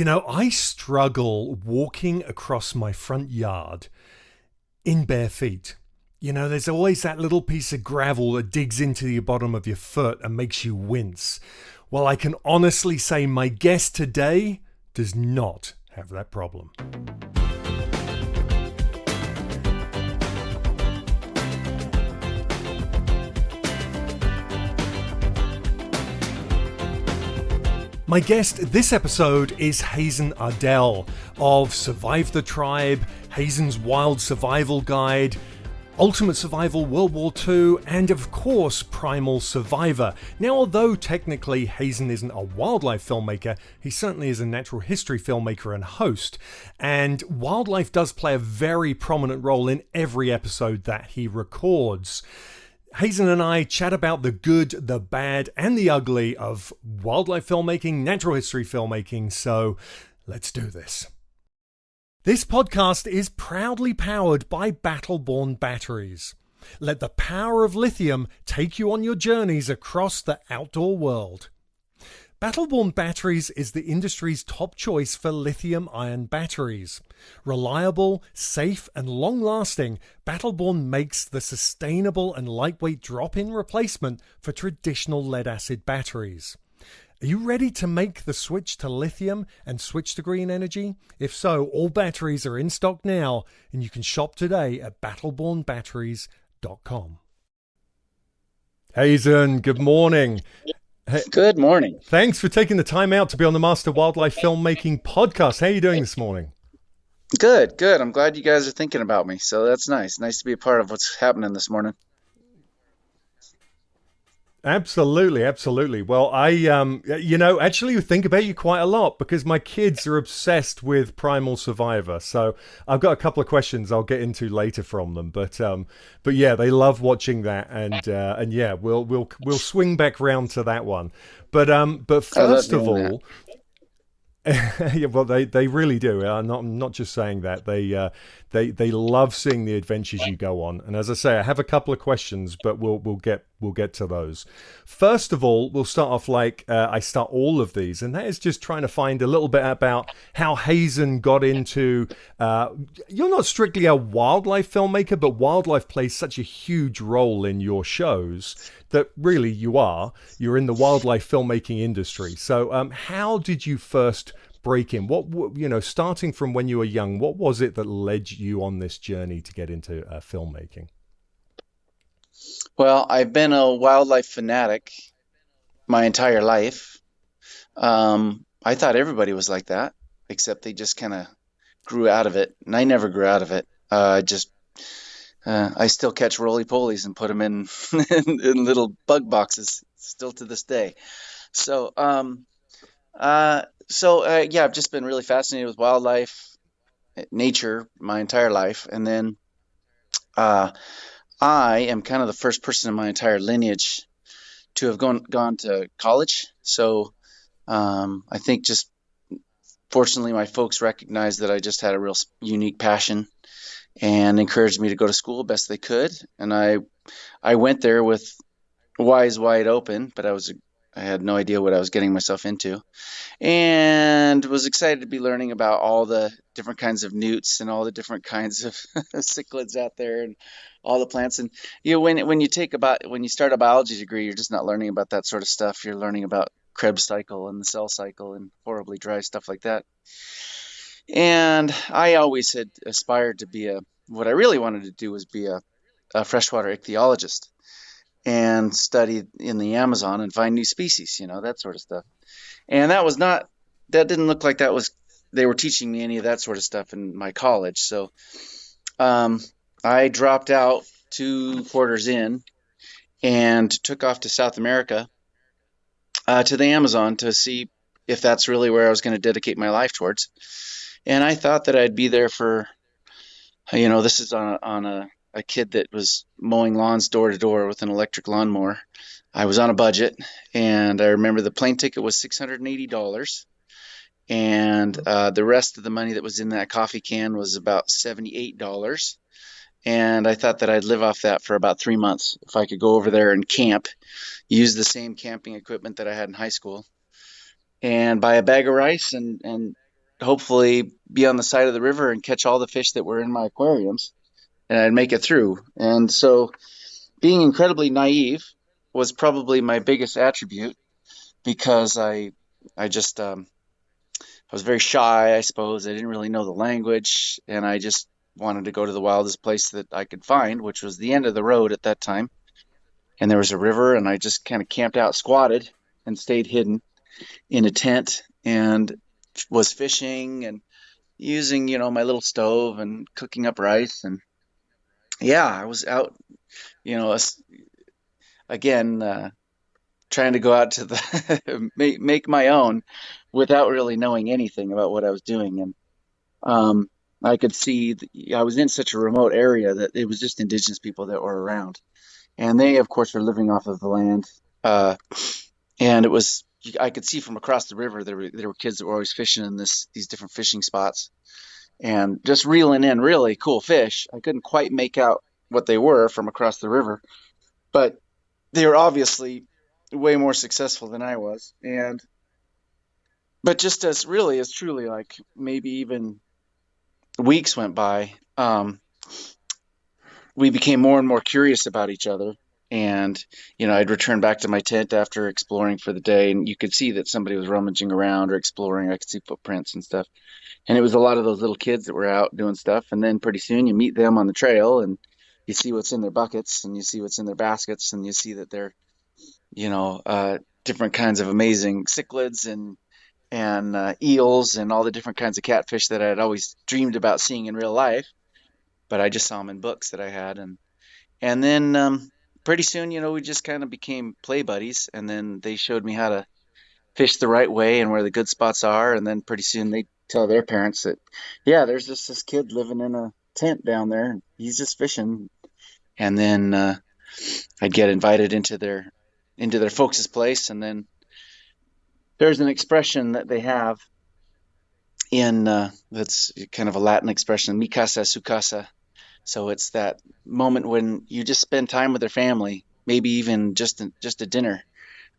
I struggle walking across my front yard in bare feet. There's always that little piece of gravel that digs into the bottom of your foot and makes you wince. Well, I can honestly say my guest today does not have that problem. My guest this episode is Hazen Audel of Survive the Tribe, Hazen's Wild Survival Guide, Ultimate Survival World War II, and of course Primal Survivor. Now, although technically Hazen isn't a wildlife filmmaker, he certainly is a natural history filmmaker and host, and wildlife does play a very prominent role in every episode that he records. Hazen and I chat about the good, the bad, and the ugly of wildlife filmmaking, natural history filmmaking, so let's do this. This podcast is proudly powered by Battle-Born batteries. Let the power of lithium take you on your journeys across the outdoor world. Battle-Born batteries is the industry's top choice for lithium-ion batteries. Reliable, safe, and long-lasting, Battle-Born makes the sustainable and lightweight drop-in replacement for traditional lead-acid batteries. Are you ready to make the switch to lithium and switch to green energy? If so, all batteries are in stock now, and you can shop today at battlebornbatteries.com. Hazen, good morning. Good morning. Thanks for taking the time out to be on the Master Wildlife Filmmaking podcast. How are you doing this morning? Good. I'm glad you guys are thinking about me. So that's nice. Nice to be a part of what's happening this morning. Absolutely. Well, I actually think about you quite a lot because my kids are obsessed with Primal Survivor. So I've got a couple of questions I'll get into later from them. But yeah, they love watching that, and yeah, we'll swing back round to that one. But first of all. Yeah, well, they really do. I'm not just saying that. They love seeing the adventures you go on. And as I say, I have a couple of questions, but we'll get to those. First of all, we'll start off like I start all of these, and that is just trying to find a little bit about how Hazen got into. You're not strictly a wildlife filmmaker, but wildlife plays such a huge role in your shows that really you're in the wildlife filmmaking industry. So how did you first break in? What starting from when you were young, what was it that led you on this journey to get into filmmaking? Well, I've been a wildlife fanatic my entire life. I thought everybody was like that, except they just kind of grew out of it, and I never grew out of it. I still catch roly-polies and put them in in little bug boxes still to this day. So, yeah, I've just been really fascinated with wildlife, nature my entire life. And then I am kind of the first person in my entire lineage to have gone to college. So I think just fortunately my folks recognized that I just had a real unique passion and encouraged me to go to school best they could. And I went there with eyes wide open, but I had no idea what I was getting myself into, and was excited to be learning about all the different kinds of newts and all the different kinds of cichlids out there and all the plants. And when you start a biology degree, you're just not learning about that sort of stuff. You're learning about Krebs cycle and the cell cycle and horribly dry stuff like that. And I always had aspired to what I really wanted to do was be a freshwater ichthyologist and study in the Amazon and find new species, that sort of stuff. And that didn't look like they were teaching me any of that sort of stuff in my college. So I dropped out 2 quarters in and took off to South America, to the Amazon, to see if that's really where I was going to dedicate my life towards. And I thought that I'd be there for, this is on a kid that was mowing lawns door to door with an electric lawnmower. I was on a budget, and I remember the plane ticket was $680, and the rest of the money that was in that coffee can was about $78. And I thought that I'd live off that for about 3 months if I could go over there and camp, use the same camping equipment that I had in high school, and buy a bag of rice and hopefully be on the side of the river and catch all the fish that were in my aquariums, and I'd make it through. And so being incredibly naive was probably my biggest attribute because I just I was very shy, I suppose. I didn't really know the language, and I just wanted to go to the wildest place that I could find, which was the end of the road at that time. And there was a river, and I just kind of camped out, squatted, and stayed hidden in a tent and was fishing and using, my little stove and cooking up rice. And yeah, I was out, you know, again, trying to go out to the make my own without really knowing anything about what I was doing. And I could see I was in such a remote area that it was just indigenous people that were around, and they, of course, were living off of the land. Uh, and it was I could see from across the river there were kids that were always fishing in these different fishing spots and just reeling in really cool fish. I couldn't quite make out what they were from across the river, but they were obviously way more successful than I was. And but just as truly like maybe even weeks went by, we became more and more curious about each other. And, I'd return back to my tent after exploring for the day, and you could see that somebody was rummaging around or exploring. I could see footprints and stuff. And it was a lot of those little kids that were out doing stuff. And then pretty soon you meet them on the trail and you see what's in their buckets and you see what's in their baskets and you see that they're, you know, uh, different kinds of amazing cichlids and eels and all the different kinds of catfish that I had always dreamed about seeing in real life, but I just saw them in books that I had. And then pretty soon, we just kind of became play buddies. And then they showed me how to fish the right way and where the good spots are. And then pretty soon they tell their parents that, yeah, there's just this kid living in a tent down there, and he's just fishing. And then I'd get invited into their folks' place, and then there's an expression that they have in that's kind of a Latin expression, mi casa su casa. So it's that moment when you just spend time with their family, maybe even just a dinner.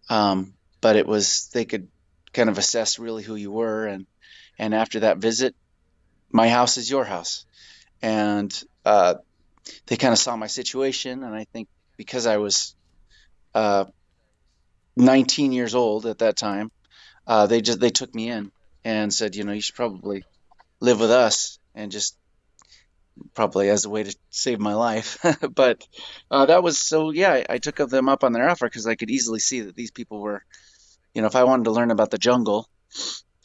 But it was they could kind of assess really who you were, and after that visit, my house is your house, and they kind of saw my situation, and I think because I was uh, 19 years old at that time, they took me in and said, you should probably live with us, and just probably as a way to save my life. But that was so, yeah, I took them up on their offer because I could easily see that these people were, if I wanted to learn about the jungle,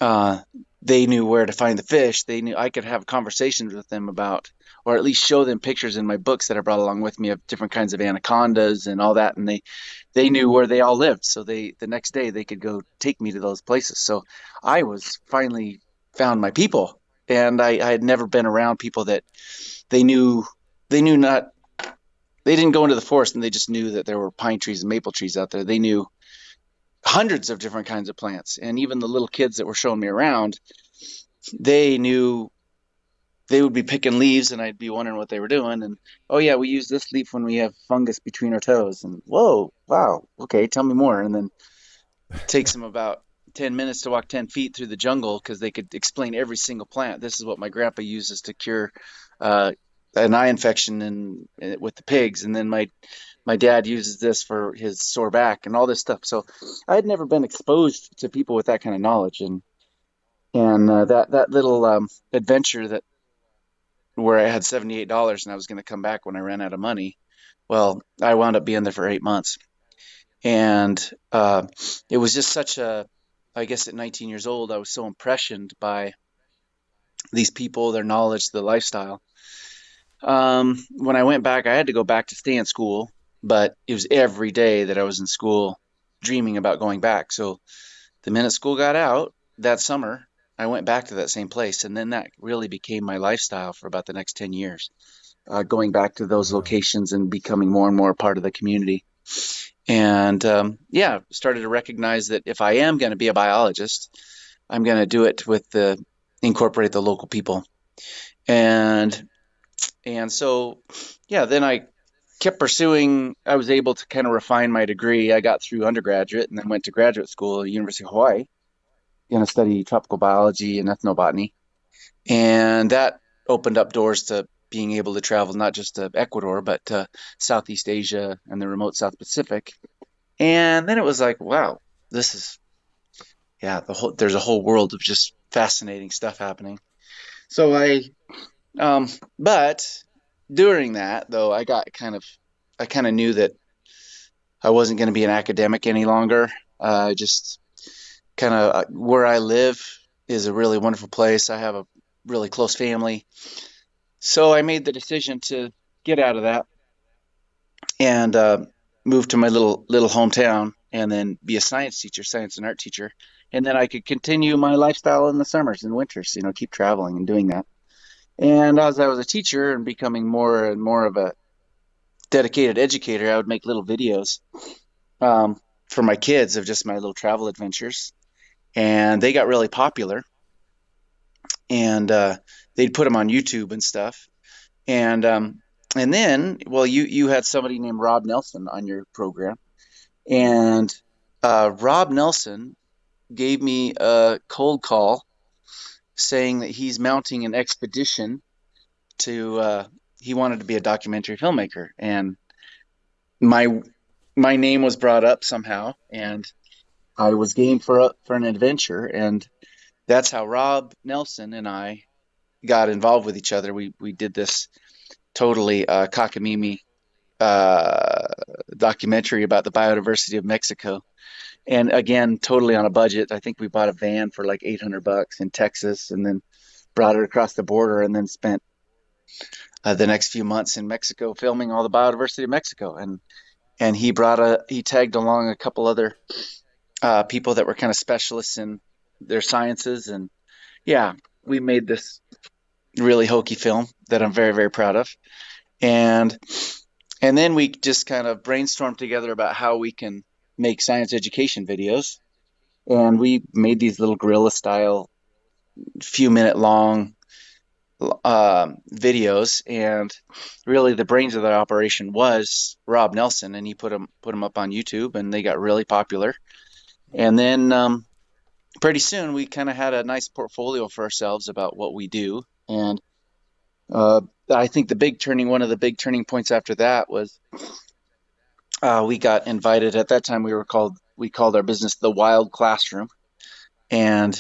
uh, they knew where to find the fish. They knew I could have conversations with them about, or at least show them pictures in my books that I brought along with me of different kinds of anacondas and all that. And they knew where they all lived. So the next day they could go take me to those places. So I was finally found my people. And I had never been around people that they knew, they knew not, they didn't go into the forest and they just knew that there were pine trees and maple trees out there. They knew hundreds of different kinds of plants. And even the little kids that were showing me around, they knew they would be picking leaves and I'd be wondering what they were doing. And, oh, yeah, we use this leaf when we have fungus between our toes. And, whoa, wow, okay, tell me more. And then it takes them about 10 minutes to walk 10 feet through the jungle because they could explain every single plant. This is what my grandpa uses to cure uh, an eye infection with the pigs. And then my dad uses this for his sore back and all this stuff. So I had never been exposed to people with that kind of knowledge. And that little adventure that where I had $78 and I was going to come back when I ran out of money. Well, I wound up being there for 8 months, and it was just such a. I guess at 19 years old, I was so impressioned by these people, their knowledge, the lifestyle. When I went back, I had to go back to stay in school, but it was every day that I was in school, dreaming about going back. So the minute school got out that summer, I went back to that same place, and then that really became my lifestyle for about the next 10 years, going back to those Wow. locations and becoming more and more a part of the community. And yeah, started to recognize that if I am going to be a biologist, I'm going to do it with incorporate the local people. And so yeah, then I kept pursuing. I was able to kind of refine my degree. I got through undergraduate and then went to graduate school at the University of Hawaii. going to study tropical biology and ethnobotany. And that opened up doors to being able to travel not just to Ecuador, but to Southeast Asia and the remote South Pacific. And then it was like, wow, this is, yeah, there's a whole world of just fascinating stuff happening. So um, but during that though, I kind of knew that I wasn't going to be an academic any longer. Just kind of where I live is a really wonderful place. I have a really close family. So I made the decision to get out of that and move to my little hometown and then be a science teacher, science and art teacher. And then I could continue my lifestyle in the summers and winters, keep traveling and doing that. And as I was a teacher and becoming more and more of a dedicated educator, I would make little videos for my kids of just my little travel adventures. And they got really popular. And they'd put them on YouTube and stuff. And and then, well, you had somebody named Rob Nelson on your program, and Rob Nelson gave me a cold call saying that he's mounting an expedition to. He wanted to be a documentary filmmaker, and my my name was brought up somehow, and I was game for an adventure, and that's how Rob Nelson and I got involved with each other. We did this totally cockamamie uh, documentary about the biodiversity of Mexico. And again, totally on a budget. I think we bought a van for like $800 in Texas, and then brought it across the border, and then spent the next few months in Mexico filming all the biodiversity of Mexico. And he tagged along a couple other people that were kind of specialists in their sciences, and yeah, we made this really hokey film that I'm very very proud of. And And then we just kind of brainstormed together about how we can make science education videos. And we made these little guerrilla style, few minute long videos. And really, the brains of that operation was Rob Nelson, and he put them up on YouTube, and they got really popular. And then pretty soon, we kind of had a nice portfolio for ourselves about what we do. And I think one of the big turning points after that was we got invited. At that time, we called our business the Wild Classroom, and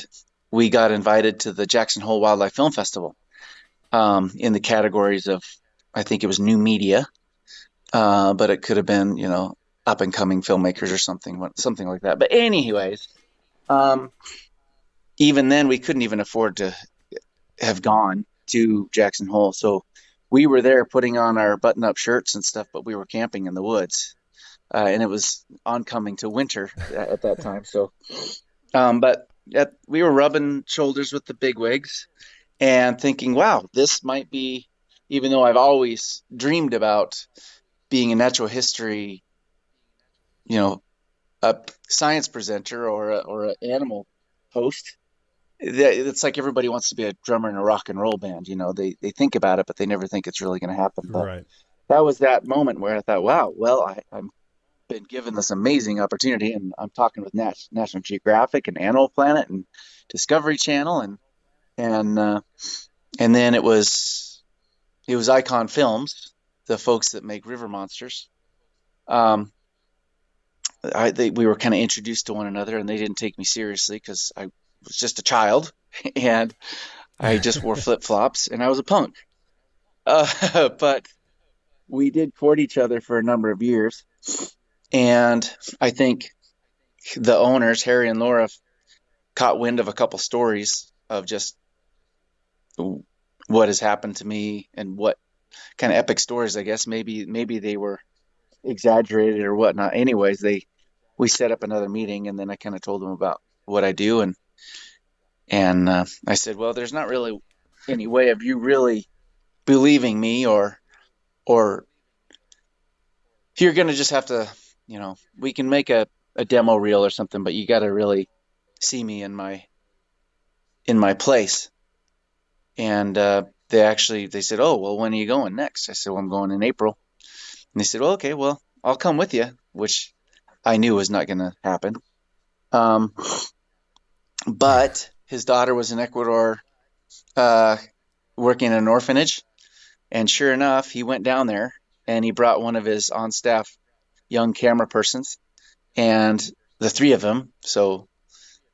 we got invited to the Jackson Hole Wildlife Film Festival in the categories of, I think it was new media, but it could have been, up and coming filmmakers or something like that. But anyways, um, even then, we couldn't even afford to have gone to Jackson Hole, so we were there putting on our button-up shirts and stuff, but we were camping in the woods. And it was oncoming to winter at that time. So, but we were rubbing shoulders with the bigwigs and thinking, wow, this might be, even though I've always dreamed about being a natural history, a science presenter or an animal host. It's like everybody wants to be a drummer in a rock and roll band. They think about it, but they never think it's really going to happen. But Right. that was that moment where I thought, wow, well, I'm been given this amazing opportunity, and I'm talking with National Geographic and Animal Planet and Discovery Channel, and and then it was Icon Films, the folks that make River Monsters. Um, we were kind of introduced to one another, and they didn't take me seriously because I was just a child, and I just wore flip flops, and I was a punk. But we did court each other for a number of years. And I think the owners, Harry and Laura, caught wind of a couple stories of just what has happened to me and what kind of epic stories, I guess. Maybe they were exaggerated or whatnot. Anyways, we set up another meeting, and then I kind of told them about what I do, and I said, well, there's not really any way of you really believing me, or you're gonna just have to, we can make a demo reel or something, but you got to really see me in my place. And they said, oh, well, when are you going next? I said, well, I'm going in April. And they said, well, okay, well, I'll come with you, which I knew was not going to happen. Um, But his daughter was in Ecuador, uh, working in an orphanage. And sure enough, he went down there and he brought one of his on staff young camera persons and the three of them. So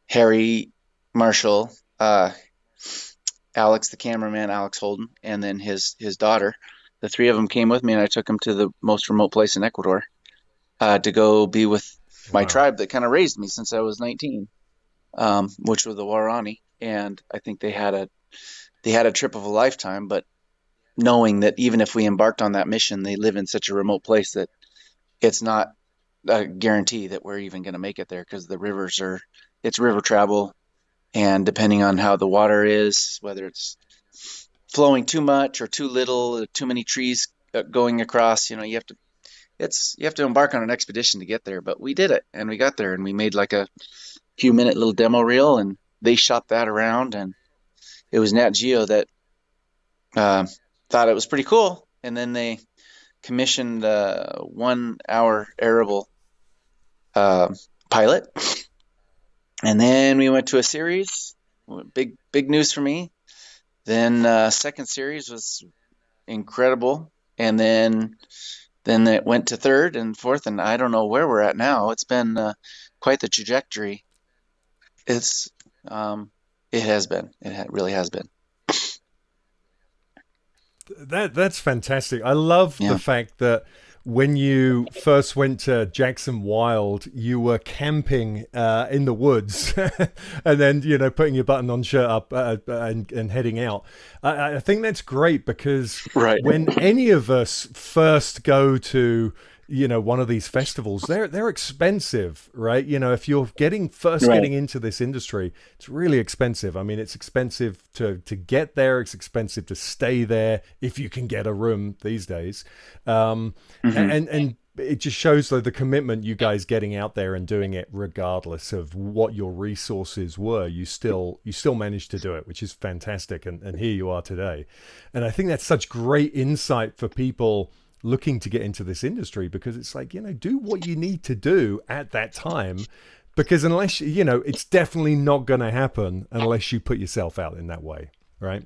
Harry, Marshall, Alex, the cameraman, Alex Holden, and then his daughter. The three of them came with me, and I took them to the most remote place in Ecuador to go be with my Wow. tribe that kind of raised me since I was 19, which was the Warani. And I think they had a trip of a lifetime. But knowing that even if we embarked on that mission, they live in such a remote place that it's not a guarantee that we're even going to make it there because the rivers are it's river travel, and depending on how the water is, whether it's flowing too much or too little, too many trees going across, you have to embark on an expedition to get there. But we did it, and we got there, and we made like a few minute little demo reel, and they shot that around, and it was Nat Geo that uh, thought it was pretty cool, and then they commissioned a 1 hour arable uh, pilot, and then we went to a series. Big news for me. Then second series was incredible, and then it went to third and fourth, and I don't know where we're at now. It's been quite the trajectory. It's it has been. Really has been. That's fantastic. I love the Yeah. fact that when you first went to Jackson Wild, you were camping in the woods, and then putting your button-on shirt up and heading out. I think that's great because Right. when any of us first go to one of these festivals, they're expensive, right? If you're Right. getting into this industry, it's really expensive. I mean, it's expensive to get there, it's expensive to stay there if you can get a room these days. um Hmm. and it just shows though the commitment you guys getting out there and doing it regardless of what your resources were. You still managed to do it, which is fantastic, and here you are today. And I think that's such great insight for people looking to get into this industry, because it's like, do what you need to do at that time, because unless it's definitely not going to happen unless you put yourself out in that way, right?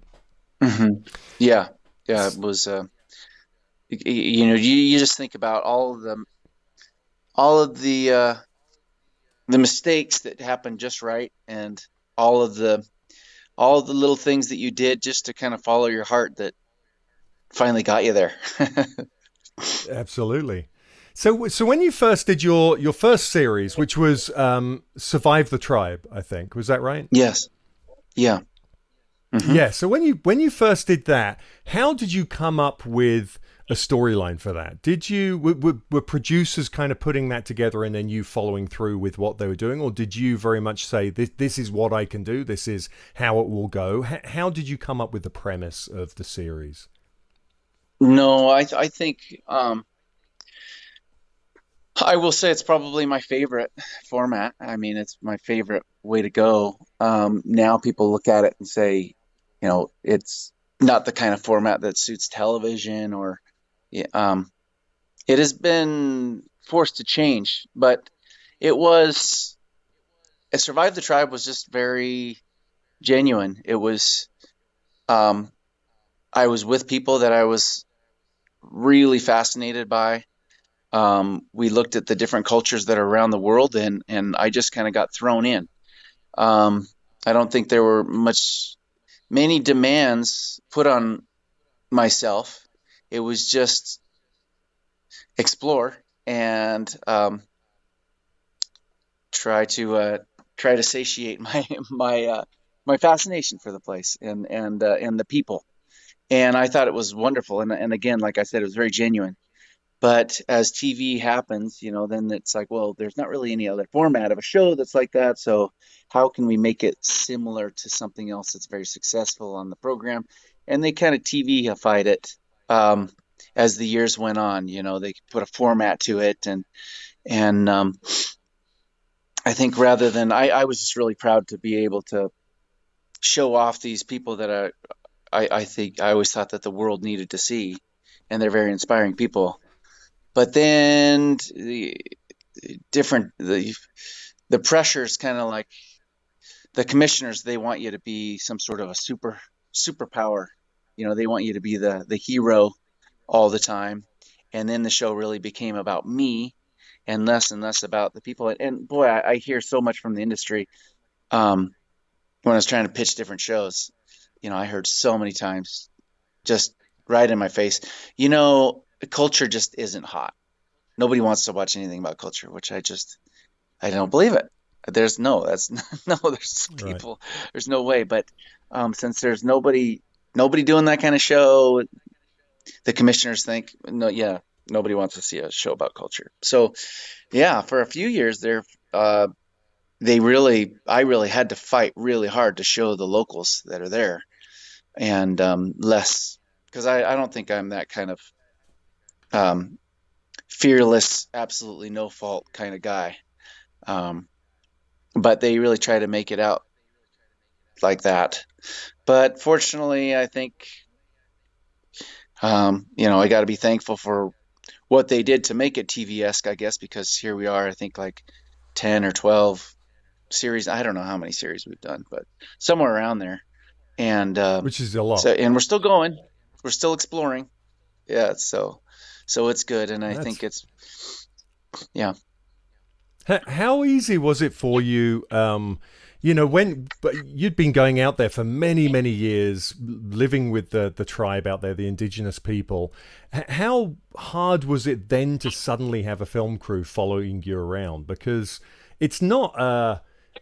Hmm. Yeah. Yeah. It was. You just think about all of the mistakes that happened just right, and all of the all of the little things that you did just to kind of follow your heart that finally got you there. Absolutely. So when you first did your first series, which was Survive the Tribe, I think, was that right? Yes. Yeah. Hmm. Yeah. So when you first did that, how did you come up with a storyline for that? Did you were producers kind of putting that together and then you following through with what they were doing, or did you very much say this is what I can do, this is how it will go? How did you come up with the premise of the series? No, I think I will say it's probably my favorite format. I mean, it's my favorite way to go. Now people look at it and say, it's not the kind of format that suits television, or yeah, it has been forced to change. But it was Survive the Tribe was just very genuine. It was um, I was with people that I was really fascinated by. We looked at the different cultures that are around the world, and I just kind of got thrown in. Um, I don't think there were many demands put on myself. It was just explore and try to try to satiate my my fascination for the place and the people. And I thought it was wonderful. And again, like I said, it was very genuine. But as TV happens, then it's like, well, there's not really any other format of a show that's like that. So how can we make it similar to something else that's very successful on the program? And they kind of TV-ified it as the years went on. They put a format to it, and I think rather than I was just really proud to be able to show off these people that I think I always thought that the world needed to see, and they're very inspiring people. But then the different the pressures kind of like the commissioners, they want you to be some sort of a superpower. They want you to be the hero all the time. And then the show really became about me and less about the people. And boy, I hear so much from the industry. When I was trying to pitch different shows, I heard so many times, just right in my face, culture just isn't hot. Nobody wants to watch anything about culture, which I don't believe it. That's no, there's Right. people, there's no way. But since there's nobody doing that kind of show, the commissioners think, no, yeah, nobody wants to see a show about culture. So yeah, for a few years there, uh, I really had to fight really hard to show the locals that are there, and less, because I don't think I'm that kind of um, fearless, absolutely no fault kind of guy. Um, but they really try to make it out like that. But fortunately, I think I got to be thankful for what they did to make it TV-esque, I guess, because here we are, I think like 10 or 12 series. I don't know how many series we've done, but somewhere around there. And Which is a lot. and we're still going, we're still exploring. Yeah, so it's good, and I think That's it's yeah. How easy was it for you? When but you'd been going out there for many, many years, living with the tribe out there, the indigenous people. How hard was it then to suddenly have a film crew following you around? Because it's not.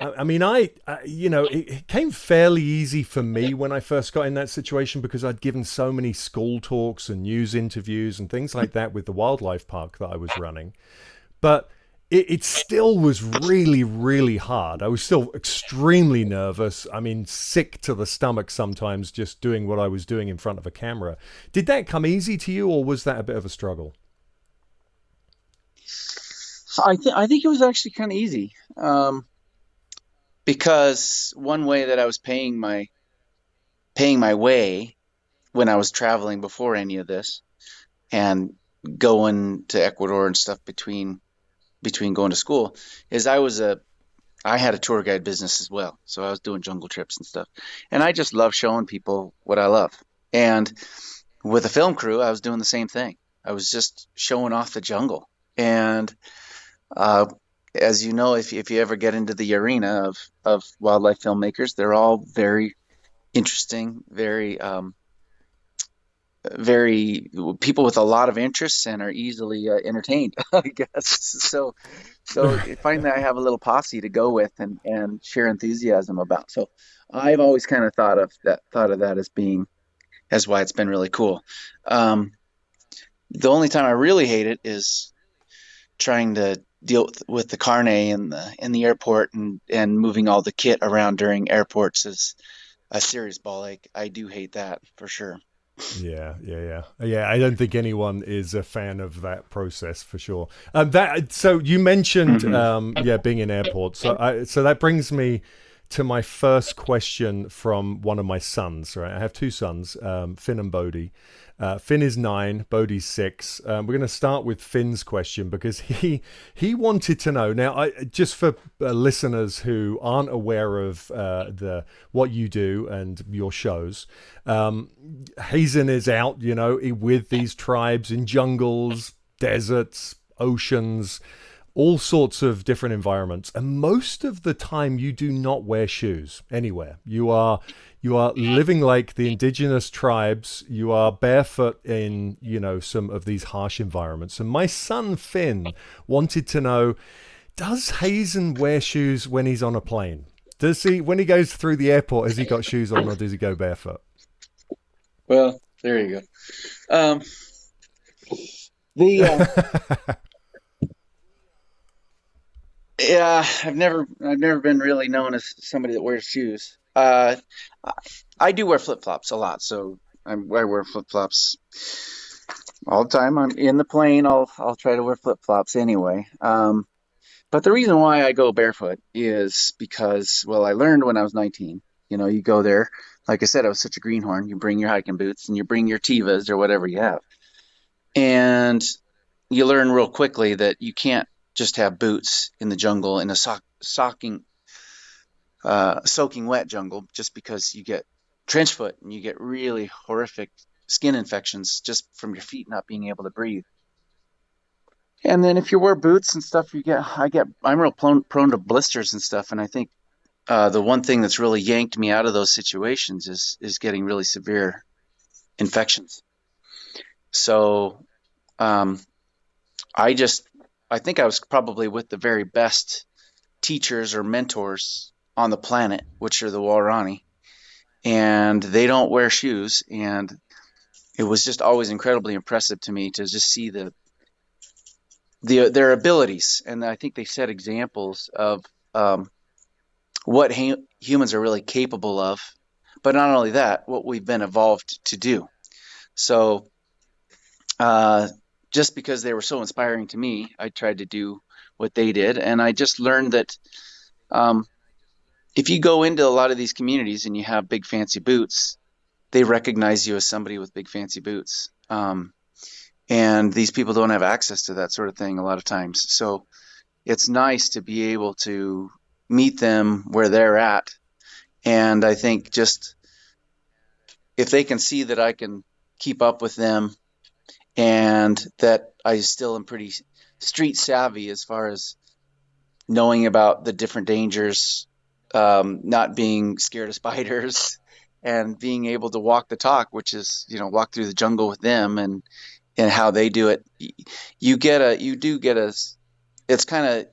I mean, it came fairly easy for me when I first got in that situation because I'd given so many school talks and news interviews and things like that with the wildlife park that I was running. But it still was really, really hard. I was still extremely nervous. I mean, sick to the stomach sometimes just doing what I was doing in front of a camera. Did that come easy to you, or was that a bit of a struggle? I think it was actually kind of easy, because one way that I was paying my way when I was traveling before any of this, and going to Ecuador and stuff between going to school, is I had a tour guide business as well. So I was doing jungle trips and stuff. And I just love showing people what I love. And with a film crew, I was doing the same thing. I was just showing off the jungle. And uh, as you know, if you ever get into the arena of wildlife filmmakers, they're all very interesting, very people with a lot of interests and are easily entertained, I guess. So I find that I have a little posse to go with and share enthusiasm about. So I've always kind of thought of that as being as why it's been really cool. Um, the only time I really hate it is trying to deal with the carne in the airport, and moving all the kit around during airports is a serious ball ache. I do hate that for sure. Yeah. I don't think anyone is a fan of that process for sure. That so you mentioned, Hmm. being in airports. So that brings me to my first question from one of my sons. Right, I have two sons, Finn and Bodhi. Finn is 9, Bodhi's 6. We're going to start with Finn's question because he wanted to know. Now, just for listeners who aren't aware of the what you do and your shows, Hazen is out, with these tribes in jungles, deserts, oceans, all sorts of different environments, and most of the time you do not wear shoes anywhere. You are living like the indigenous tribes. You are barefoot in, some of these harsh environments. And my son Finn wanted to know, does Hazen wear shoes when he's on a plane? Does he, when he goes through the airport, has he got shoes on, or does he go barefoot? Well, there you go. The Yeah, I've never been really known as somebody that wears shoes. I I do wear flip-flops a lot, so I wear flip-flops all the time. I'm in the plane. I'll try to wear flip-flops anyway. But the reason why I go barefoot is because, well, I learned when I was 19. You go there. Like I said, I was such a greenhorn. You bring your hiking boots and you bring your Tevas or whatever you have, and you learn real quickly that you can't just have boots in the jungle in a soaking wet jungle, just because you get trench foot and you get really horrific skin infections just from your feet not being able to breathe. And then if you wear boots and stuff, I'm real prone to blisters and stuff. And I think the one thing that's really yanked me out of those situations is getting really severe infections. So um, I just I think I was probably with the very best teachers or mentors on the planet, which are the Waorani, and they don't wear shoes. And it was just always incredibly impressive to me to just see their abilities. And I think they set examples of um, what humans are really capable of. But not only that, what we've been evolved to do. So uh, just because they were so inspiring to me, I tried to do what they did, and I just learned that um, if you go into a lot of these communities and you have big fancy boots, they recognize you as somebody with big fancy boots. And these people don't have access to that sort of thing a lot of times. So it's nice to be able to meet them where they're at. And I think just if they can see that I can keep up with them and that I still am pretty street savvy as far as knowing about the different dangers, not being scared of spiders, and being able to walk the talk, which is, walk through the jungle with them and how they do it. You do get it's kind of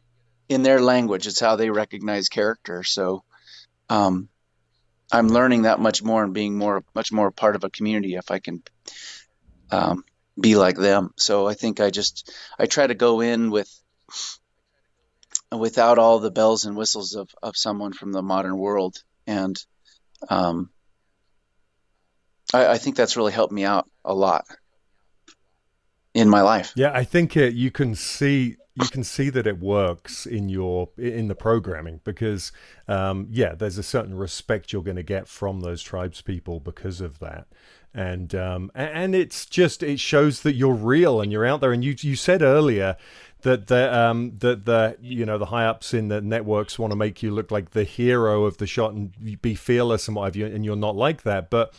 in their language. It's how they recognize character. So um, I'm learning that much more and being much more a part of a community if I can um, be like them. So I think I try to go in without all the bells and whistles of someone from the modern world. And um, I think that's really helped me out a lot in my life. Yeah, I think you can see that it works in the programming because yeah, there's a certain respect you're going to get from those tribes people because of that. And it shows that you're real and you're out there. And you said earlier that the high ups in the networks want to make you look like the hero of the shot and be fearless and what have you, and you're not like that. But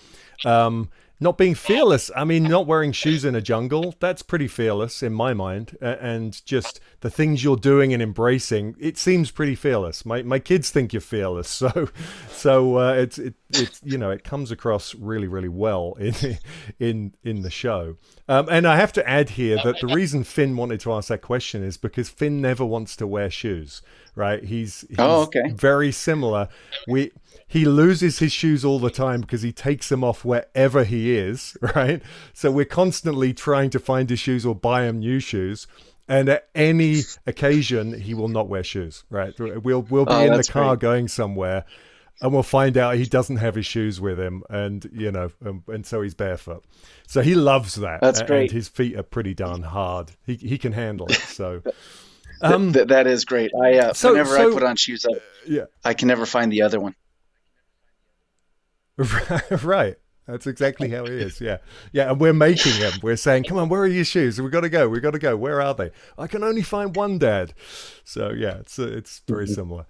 not being fearless, I mean, not wearing shoes in a jungle, that's pretty fearless in my mind. And just the things you're doing and embracing, it seems pretty fearless. My kids think you're fearless. It comes across really, really well in the show. And I have to add here that the reason Finn wanted to ask that question is because Finn never wants to wear shoes, right? He's Oh, okay. very similar. He loses his shoes all the time because he takes them off wherever he is, right? So we're constantly trying to find his shoes or buy him new shoes. And at any occasion, he will not wear shoes, right? We'll be Oh, in the that's car great. going somewhere and we'll find out he doesn't have his shoes with him and so he's barefoot. So he loves that. That's And great. his feet are pretty darn hard. He can handle it. So, um, That is great. so, Whenever I put so on shoes, yeah. I can never find the other one. Right. That's exactly how it is. Yeah. Yeah. And we're making them. We're saying, come on, where are your shoes? We got to go. We got to go. Where are they? I can only find one, Dad. So, yeah, it's very similar.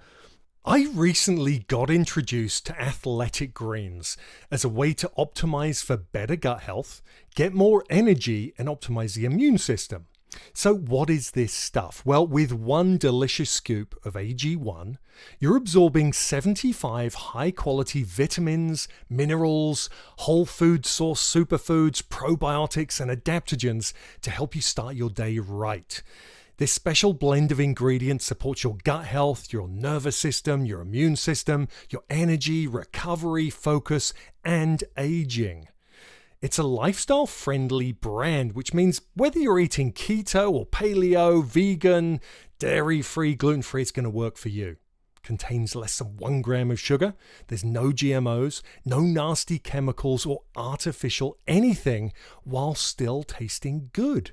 I recently got introduced to athletic greens as a way to optimize for better gut health, get more energy, and optimize the immune system. So, what is this stuff? Well, with one delicious scoop of AG1, you're absorbing 75 high quality vitamins, minerals, whole food source superfoods, probiotics, and adaptogens to help you start your day right. This special blend of ingredients supports your gut health, your nervous system, your immune system, your energy, recovery, focus, and aging. It's a lifestyle-friendly brand, which means whether you're eating keto or paleo, vegan, dairy-free, gluten-free, it's going to work for you. Contains less than 1 gram of sugar. There's no GMOs, no nasty chemicals or artificial anything while still tasting good.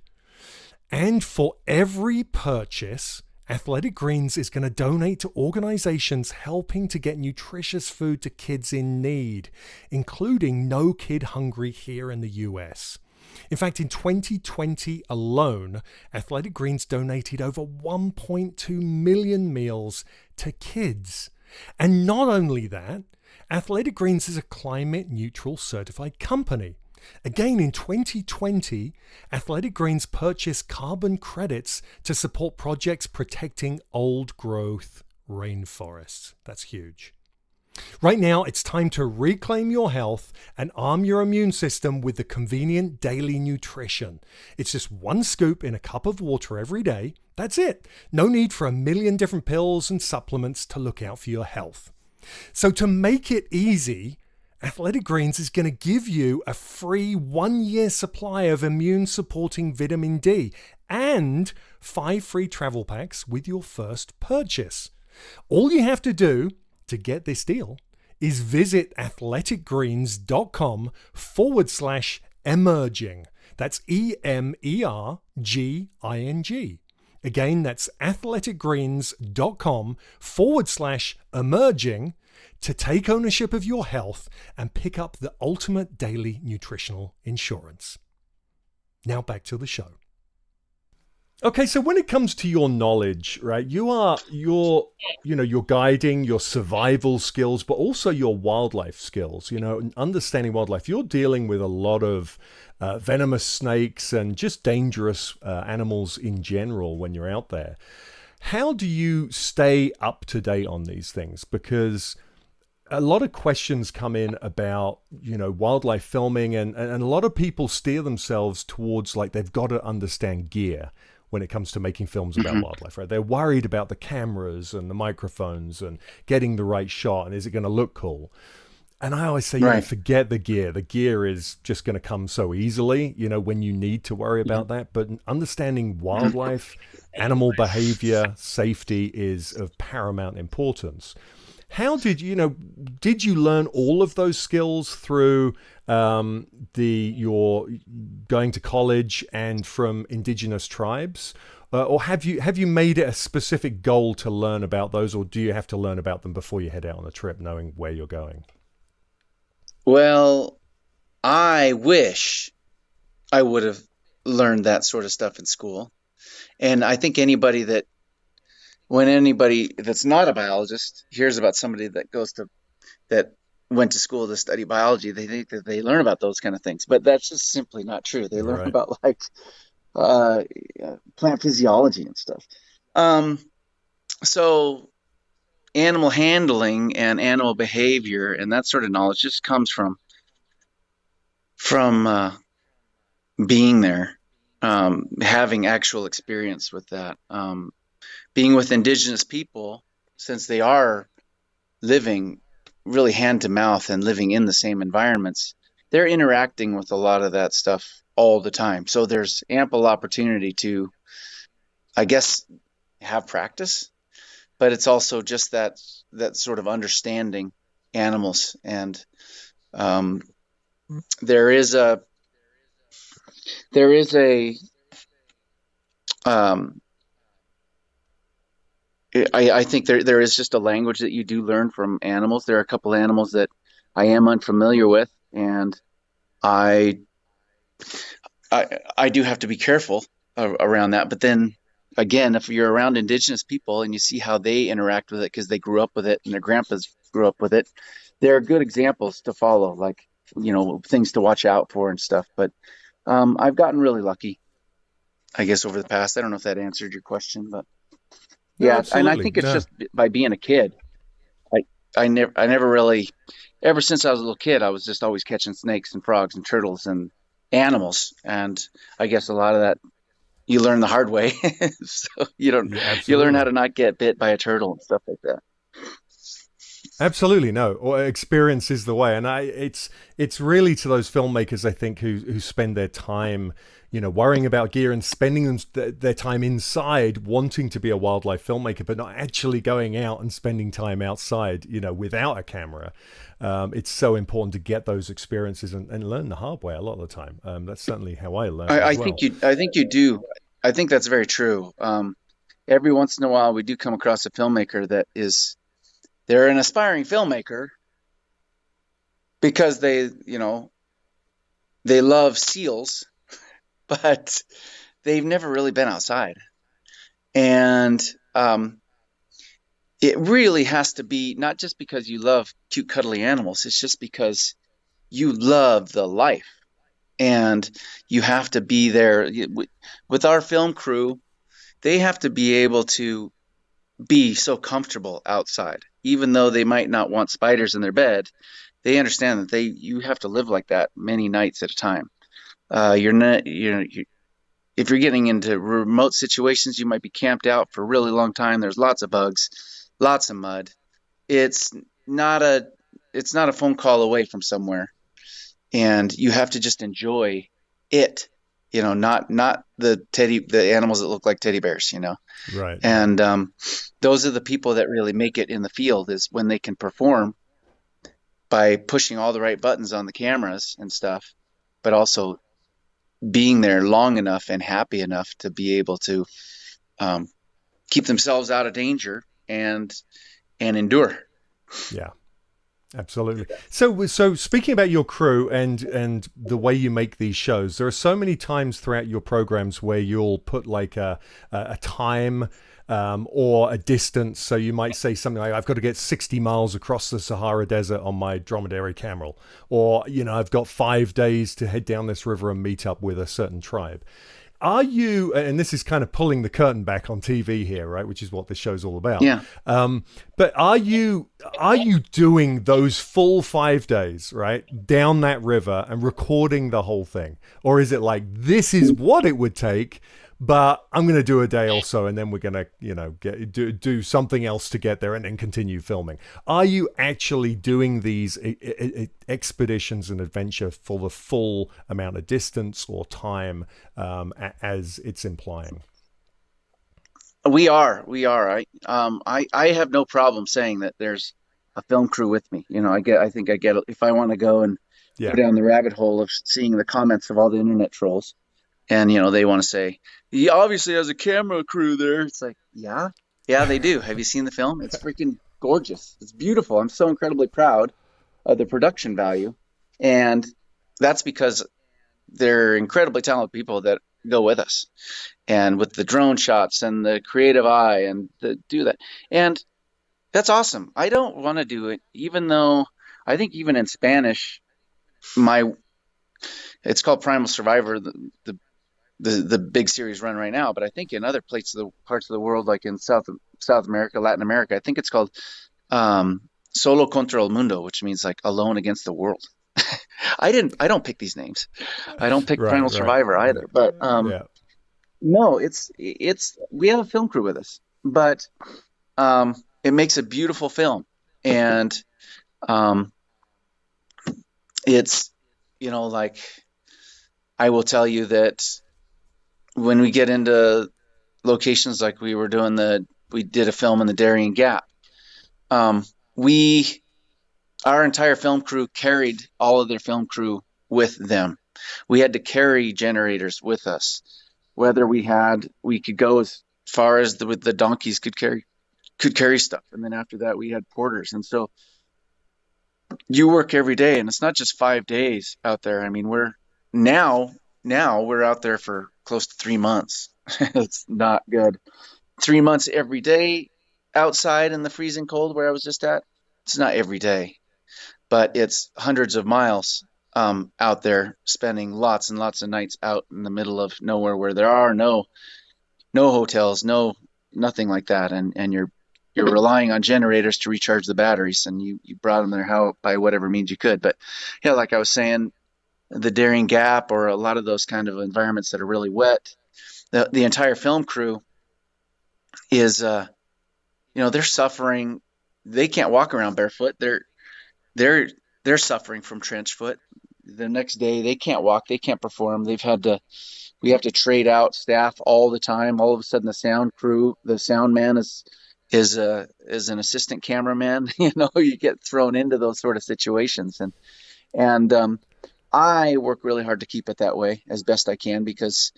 And for every purchase, Athletic Greens is going to donate to organizations helping to get nutritious food to kids in need, including No Kid Hungry here in the US. In fact, in 2020 alone, Athletic Greens donated over 1.2 million meals to kids. And not only that, Athletic Greens is a climate neutral certified company. Again, in 2020, Athletic Greens purchased carbon credits to support projects protecting old growth rainforests. That's huge. Right now, it's time to reclaim your health and arm your immune system with the convenient daily nutrition. It's just one scoop in a cup of water every day. That's it. No need for a million different pills and supplements to look out for your health. So to make it easy, Athletic Greens is going to give you a free 1-year supply of immune supporting vitamin D and 5 free travel packs with your first purchase. All you have to do to get this deal is visit athleticgreens.com/emerging. That's EMERGING. Again, that's athleticgreens.com/emerging to take ownership of your health and pick up the ultimate daily nutritional insurance. Now back to the show. Okay, so when it comes to your knowledge, right, you're guiding your survival skills, but also your wildlife skills, understanding wildlife. You're dealing with a lot of venomous snakes and just dangerous animals in general when you're out there. How do you stay up to date on these things? Because a lot of questions come in about, wildlife filming, and a lot of people steer themselves towards like they've got to understand gear when it comes to making films about wildlife, right? They're worried about the cameras and the microphones and getting the right shot, and is it going to look cool? And I always say, forget the gear. The gear is just going to come so easily, when you need to worry about that. But understanding wildlife, animal behavior, safety is of paramount importance. How did you learn all of those skills through your going to college and from indigenous tribes, or have you made it a specific goal to learn about those, or do you have to learn about them before you head out on a trip, knowing where you're going? Well, I wish I would have learned that sort of stuff in school, and I think when anybody that's not a biologist hears about somebody that went to school to study biology, they think that they learn about those kind of things, but that's just simply not true. They learn about plant physiology and stuff. So animal handling and animal behavior and that sort of knowledge just comes from being there, having actual experience with that. Being with indigenous people, since they are living really hand to mouth and living in the same environments, they're interacting with a lot of that stuff all the time. So there's ample opportunity to, I guess, have practice, but it's also just that sort of understanding animals. And there is a I think there is just a language that you do learn from animals. There are a couple animals that I am unfamiliar with, and I do have to be careful around that. But then again, if you're around indigenous people and you see how they interact with it because they grew up with it and their grandpas grew up with it, there are good examples to follow, like, things to watch out for and stuff. But I've gotten really lucky, I guess, over the past. I don't know if that answered your question, but yeah, and I think it's just by being a kid. I never really, ever since I was a little kid, I was just always catching snakes and frogs and turtles and animals, and I guess a lot of that you learn the hard way. So you learn how to not get bit by a turtle and stuff like that. Absolutely, no. Or experience is the way, and it's really to those filmmakers, I think, who spend their time, worrying about gear and spending their time inside, wanting to be a wildlife filmmaker, but not actually going out and spending time outside, without a camera. It's so important to get those experiences and learn the hard way a lot of the time. That's certainly how I learned. I think you do. I think that's very true. Every once in a while, we do come across a filmmaker they're an aspiring filmmaker because they love seals, but they've never really been outside. And it really has to be not just because you love cute, cuddly animals. It's just because you love the life, and you have to be there. With our film crew, they have to be able to be so comfortable outside, even though they might not want spiders in their bed. They understand that you have to live like that many nights at a time. You're not you If you're getting into remote situations, you might be camped out for a really long time. There's lots of bugs, lots of mud. It's not a it's not a phone call away from somewhere, and you have to just enjoy it. Not the animals that look like teddy bears. Right, right. And those are the people that really make it in the field, is when they can perform by pushing all the right buttons on the cameras and stuff, but also being there long enough and happy enough to be able to um, keep themselves out of danger and endure. Yeah. Absolutely. So speaking about your crew and the way you make these shows, there are so many times throughout your programs where you'll put like a time or a distance. So you might say something like, "I've got to get 60 miles across the Sahara Desert on my dromedary camel," or I've got 5 days to head down this river and meet up with a certain tribe. Are you, and this is kind of pulling the curtain back on TV here, right? Which is what this show's all about. Yeah. But are you doing those full 5 days, right, down that river and recording the whole thing, or is it like this is what it would take, but I'm going to do a day or so, and then we're going to do something else to get there, and then continue filming? Are you actually doing these expeditions and adventure for the full amount of distance or time, as it's implying? We are. I have no problem saying that there's a film crew with me. I think I get, if I want to go and go Yeah. down the rabbit hole of seeing the comments of all the internet trolls, and they want to say he obviously has a camera crew there. It's like, yeah, yeah, they do. Have you seen the film? It's freaking gorgeous. It's beautiful. I'm so incredibly proud of the production value, and that's because they're incredibly talented people that go with us, and with the drone shots and the creative eye and the do that. And that's awesome. I don't want to do it, even though I think even in Spanish, my it's called Primal Survivor, the big series run right now. But I think in other parts of the world, like in South America, Latin America, I think it's called um, Solo contra el mundo, which means like alone against the world. I don't pick these names. I don't pick Right, Primal right. Survivor either. But Yeah. no, it's we have a film crew with us, but it makes a beautiful film, and um, it's like, I will tell you that when we get into locations like we did a film in the Darien Gap. We Our entire film crew carried all of their film crew with them. We had to carry generators with us. Whether we could go as far as the donkeys could carry stuff, and then after that we had porters. And so you work every day, and it's not just 5 days out there. I mean, now we're out there for close to 3 months. It's not good. 3 months every day outside in the freezing cold where I was just at. It's not every day, but it's hundreds of miles out there, spending lots and lots of nights out in the middle of nowhere where there are no hotels, nothing like that, and you're relying on generators to recharge the batteries, and you brought them there how by whatever means you could. But yeah, like I was saying, the Daring Gap or a lot of those kind of environments that are really wet, the entire film crew is they're suffering. They can't walk around barefoot. They're they're suffering from trench foot. The next day they can't walk, they can't perform. We have to trade out staff all the time. All of a sudden the sound man is an assistant cameraman. You get thrown into those sort of situations, and I work really hard to keep it that way as best I can, because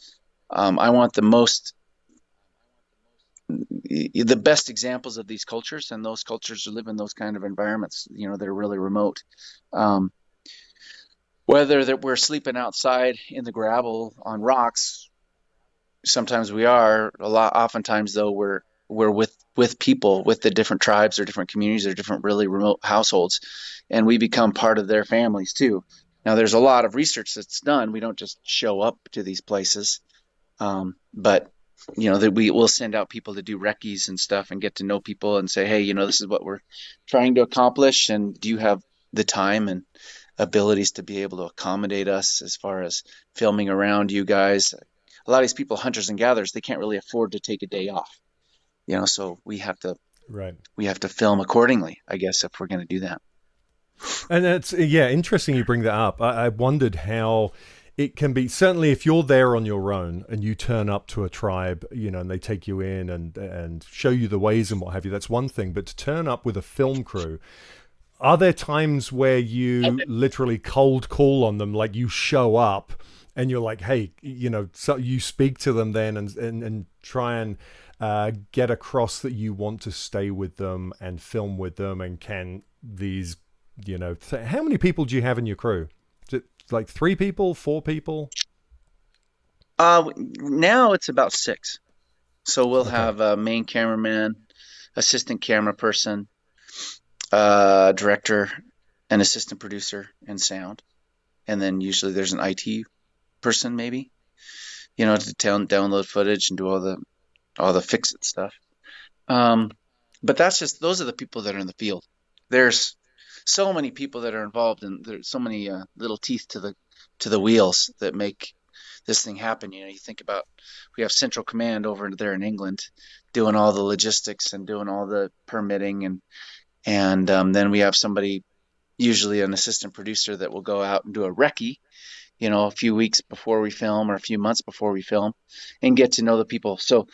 I want the best examples of these cultures, and those cultures live in those kind of environments, that are really remote. Um, Whether that we're sleeping outside in the gravel on rocks, sometimes we are. Oftentimes though, we're with people, with the different tribes or different communities or different really remote households, and we become part of their families too. Now, there's a lot of research that's done. We don't just show up to these places, but that we will send out people to do recce's and stuff and get to know people and say, hey, this is what we're trying to accomplish, and do you have the time and abilities to be able to accommodate us as far as filming around you guys? A lot of these people, hunters and gatherers, they can't really afford to take a day off, so we have to Right. film accordingly, I guess, if we're going to do that. And it's, yeah, interesting you bring that up. I wondered how it can be, certainly if you're there on your own and you turn up to a tribe, and they take you in and show you the ways and what have you, that's one thing. But to turn up with a film crew, are there times where you literally cold call on them, like you show up and you're like, hey, so you speak to them then and try and get across that you want to stay with them and film with them, and can these, how many people do you have in your crew? Is it like 3 people, 4 people? Now it's about 6. So we'll Okay. have a main cameraman, assistant camera person, director, an assistant producer, and sound. And then usually there's an IT person, maybe, to download footage and do all the fix it stuff. But those are the people that are in the field. There's so many people that are involved, and there's so many little teeth to the wheels that make this thing happen. You think about, we have Central Command over there in England doing all the logistics and doing all the permitting, and then we have somebody, usually an assistant producer, that will go out and do a recce, a few weeks before we film or a few months before we film, and get to know the people. So,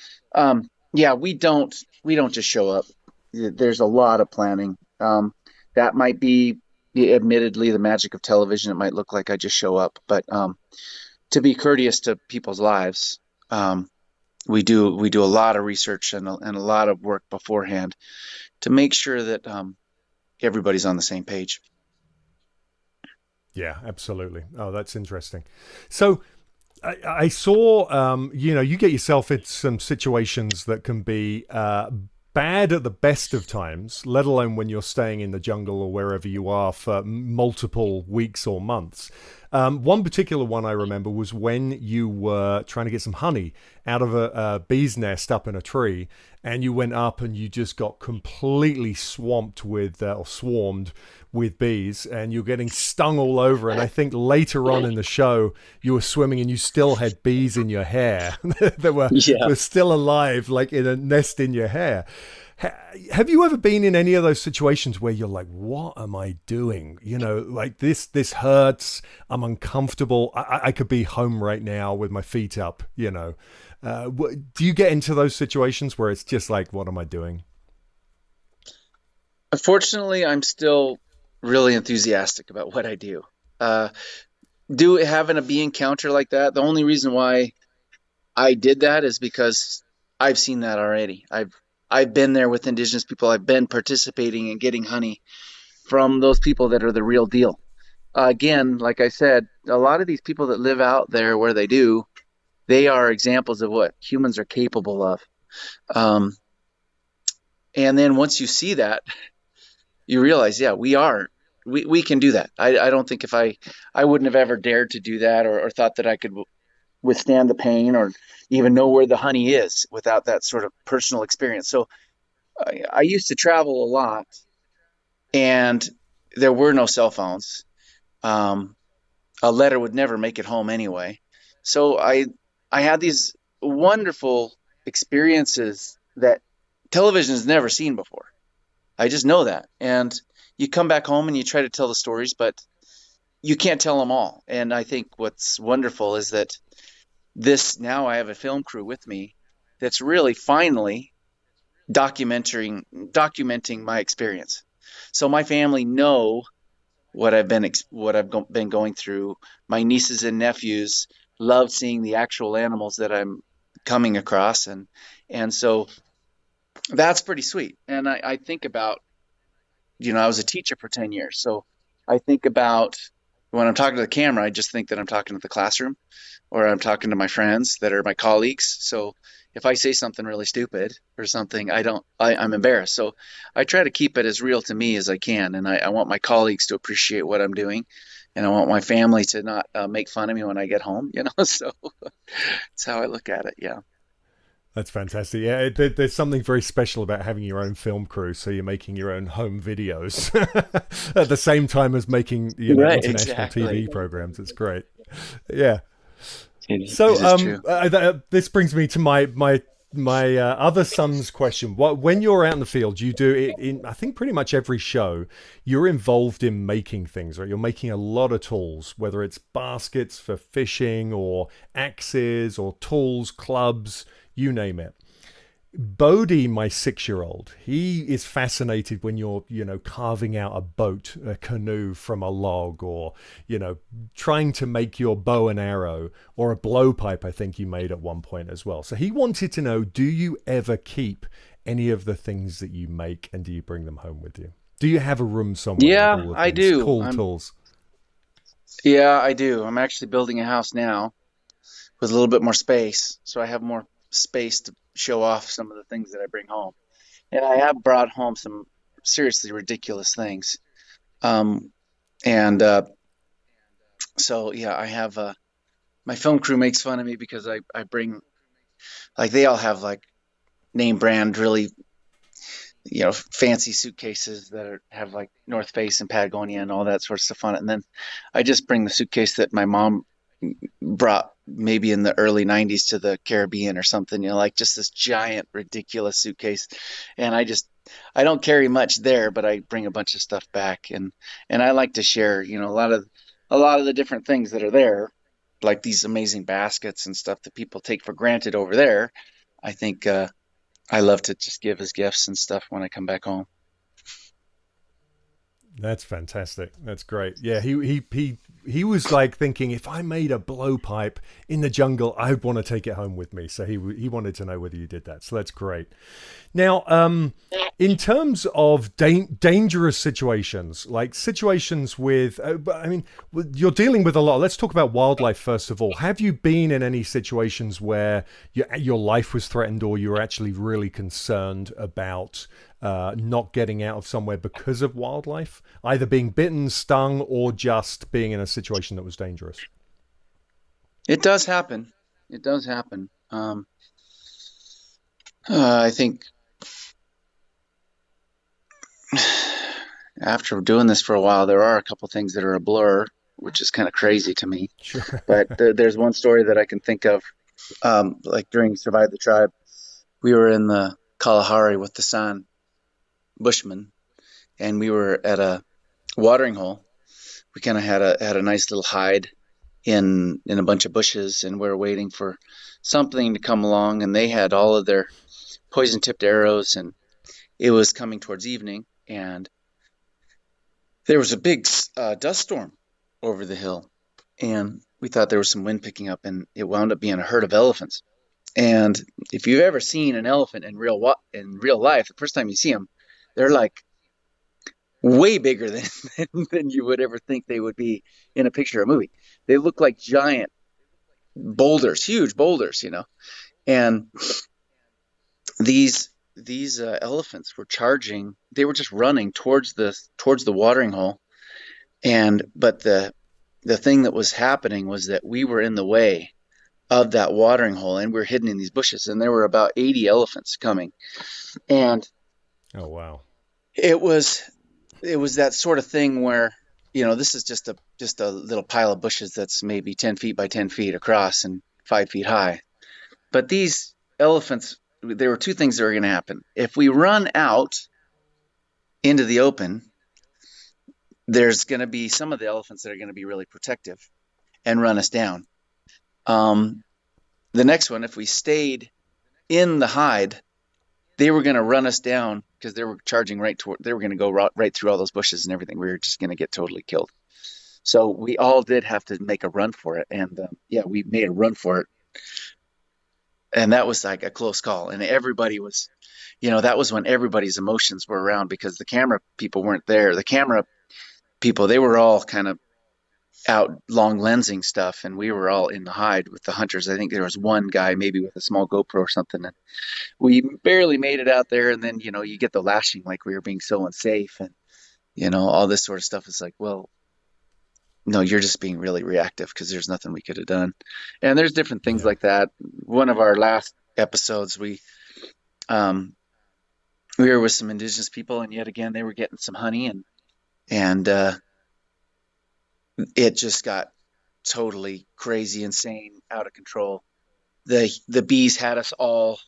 yeah, we don't just show up. There's a lot of planning. That might be, admittedly, the magic of television. It might look like I just show up, but to be courteous to people's lives, we do a lot of research and a lot of work beforehand to make sure that everybody's on the same page. Yeah, absolutely. Oh, that's interesting. So I saw, you get yourself in some situations that can be bad at the best of times, let alone when you're staying in the jungle or wherever you are for multiple weeks or months. One particular one I remember was when you were trying to get some honey out of a bee's nest up in a tree, and you went up and you just got completely swamped with, or swarmed with bees, and you're getting stung all over. And I think later on in the show, you were swimming and you still had bees in your hair that Yeah. were still alive, like in a nest in your hair. Have you ever been in any of those situations where you're like, what am I doing? Like this hurts. I'm uncomfortable. I could be home right now with my feet up, do you get into those situations where it's just like, what am I doing? Unfortunately, I'm still really enthusiastic about what I do. Uh, do having a bee encounter like that. The only reason why I did that is because I've seen that already. I've been there with indigenous people. I've been participating and getting honey from those people that are the real deal. Again, like I said, a lot of these people that live out there where they do, they are examples of what humans are capable of. Um, and then once you see that, you realize, yeah, we can do that. I don't think, if I wouldn't have ever dared to do that, or thought that I could withstand the pain or even know where the honey is without that sort of personal experience. So I used to travel a lot, and there were no cell phones. Um, a letter would never make it home anyway. So I had these wonderful experiences that television has never seen before. I just know that. And you come back home and you try to tell the stories, but you can't tell them all. And I think what's wonderful is that now I have a film crew with me that's really finally documenting my experience. So my family know what I've been going through. My nieces and nephews love seeing the actual animals that I'm coming across, and so that's pretty sweet. And I think about, I was a teacher for 10 years, so I think about, when I'm talking to the camera, I just think that I'm talking to the classroom, or I'm talking to my friends that are my colleagues. So if I say something really stupid or something, I'm embarrassed. So I try to keep it as real to me as I can. And I want my colleagues to appreciate what I'm doing. And I want my family to not make fun of me when I get home, So that's how I look at it. Yeah. That's fantastic. Yeah, there's something very special about having your own film crew, so you're making your own home videos at the same time as making, Right. international Exactly. TV programs. It's great. Yeah. It So, is true. this brings me to my other son's question. When you're out in the field, you do it in, I think, pretty much every show. You're involved in making things, right? You're making a lot of tools, whether it's baskets for fishing or axes or tools, clubs, you name it. Bodhi, my 6-year-old, he is fascinated when you're, carving out a boat, a canoe from a log, or, trying to make your bow and arrow, or a blowpipe, I think you made at one point as well. So he wanted to know, do you ever keep any of the things that you make, and do you bring them home with you? Do you have a room somewhere with Yeah, all of I these do. cool tools? Yeah, I do. I'm actually building a house now with a little bit more space, so I have more space to show off some of the things that I bring home. And I have brought home some seriously ridiculous things. Um, and so yeah, I have my film crew makes fun of me because I bring like they all have like name brand really fancy suitcases that have like North Face and Patagonia and all that sort of stuff on it. And then I just bring the suitcase that my mom brought maybe in the early 90s to the Caribbean or something, like just this giant ridiculous suitcase. And I don't carry much there, but I bring a bunch of stuff back, and I like to share, a lot of the different things that are there, like these amazing baskets and stuff that people take for granted over there. I think I love to just give as gifts and stuff when I come back home. That's fantastic. That's great. Yeah, he was like thinking, if I made a blowpipe in the jungle, I'd want to take it home with me. So he wanted to know whether you did that. So that's great. Now, in terms of dangerous situations, like situations with, I mean, you're dealing with a lot. Let's talk about wildlife first of all. Have you been in any situations where your life was threatened, or you were actually really concerned about not getting out of somewhere because of wildlife, either being bitten, stung, or just being in a situation that was dangerous? It does happen. It does happen. I think after doing this for a while, there are a couple things that are a blur, which is kind of crazy to me. Sure. But there's one story that I can think of. Like during Survive the Tribe, we were in the Kalahari with the San Bushmen, and we were at a watering hole. We kind of had a nice little hide in a bunch of bushes, and we were waiting for something to come along. And they had all of their poison tipped arrows, and it was coming towards evening, and there was a big dust storm over the hill, and we thought there was some wind picking up, and it wound up being a herd of elephants. And if you've ever seen an elephant in real life, the first time you see them, they're like way bigger than than you would ever think they would be in a picture or movie. They look like giant boulders, huge boulders, And these elephants were charging. They were just running towards the watering hole, but the thing that was happening was that we were in the way of that watering hole, and we were hidden in these bushes, and there were about 80 elephants coming. And Oh, wow. it was that sort of thing where, this is just a little pile of bushes that's maybe 10 feet by 10 feet across and 5 feet high. But these elephants, there were two things that were going to happen. If we run out into the open, there's going to be some of the elephants that are going to be really protective and run us down. The next one, if we stayed in the hide, they were going to run us down because they were charging they were going to go right through all those bushes and everything. We were just going to get totally killed. So we all did have to make a run for it. And yeah, we made a run for it. And that was like a close call. And everybody was, that was when everybody's emotions were around because the camera people weren't there. The camera people, they were all kind of out long lensing stuff, and we were all in the hide with the hunters. I think there was one guy maybe with a small GoPro or something, and we barely made it out there. And then you get the lashing like we were being so unsafe, and all this sort of stuff. Is like, well, no, you're just being really reactive because there's nothing we could have done. And there's different things Yeah. like that. One of our last episodes, um, we were with some indigenous people, and yet again they were getting some honey, and it just got totally crazy, insane, out of control. The bees had us all.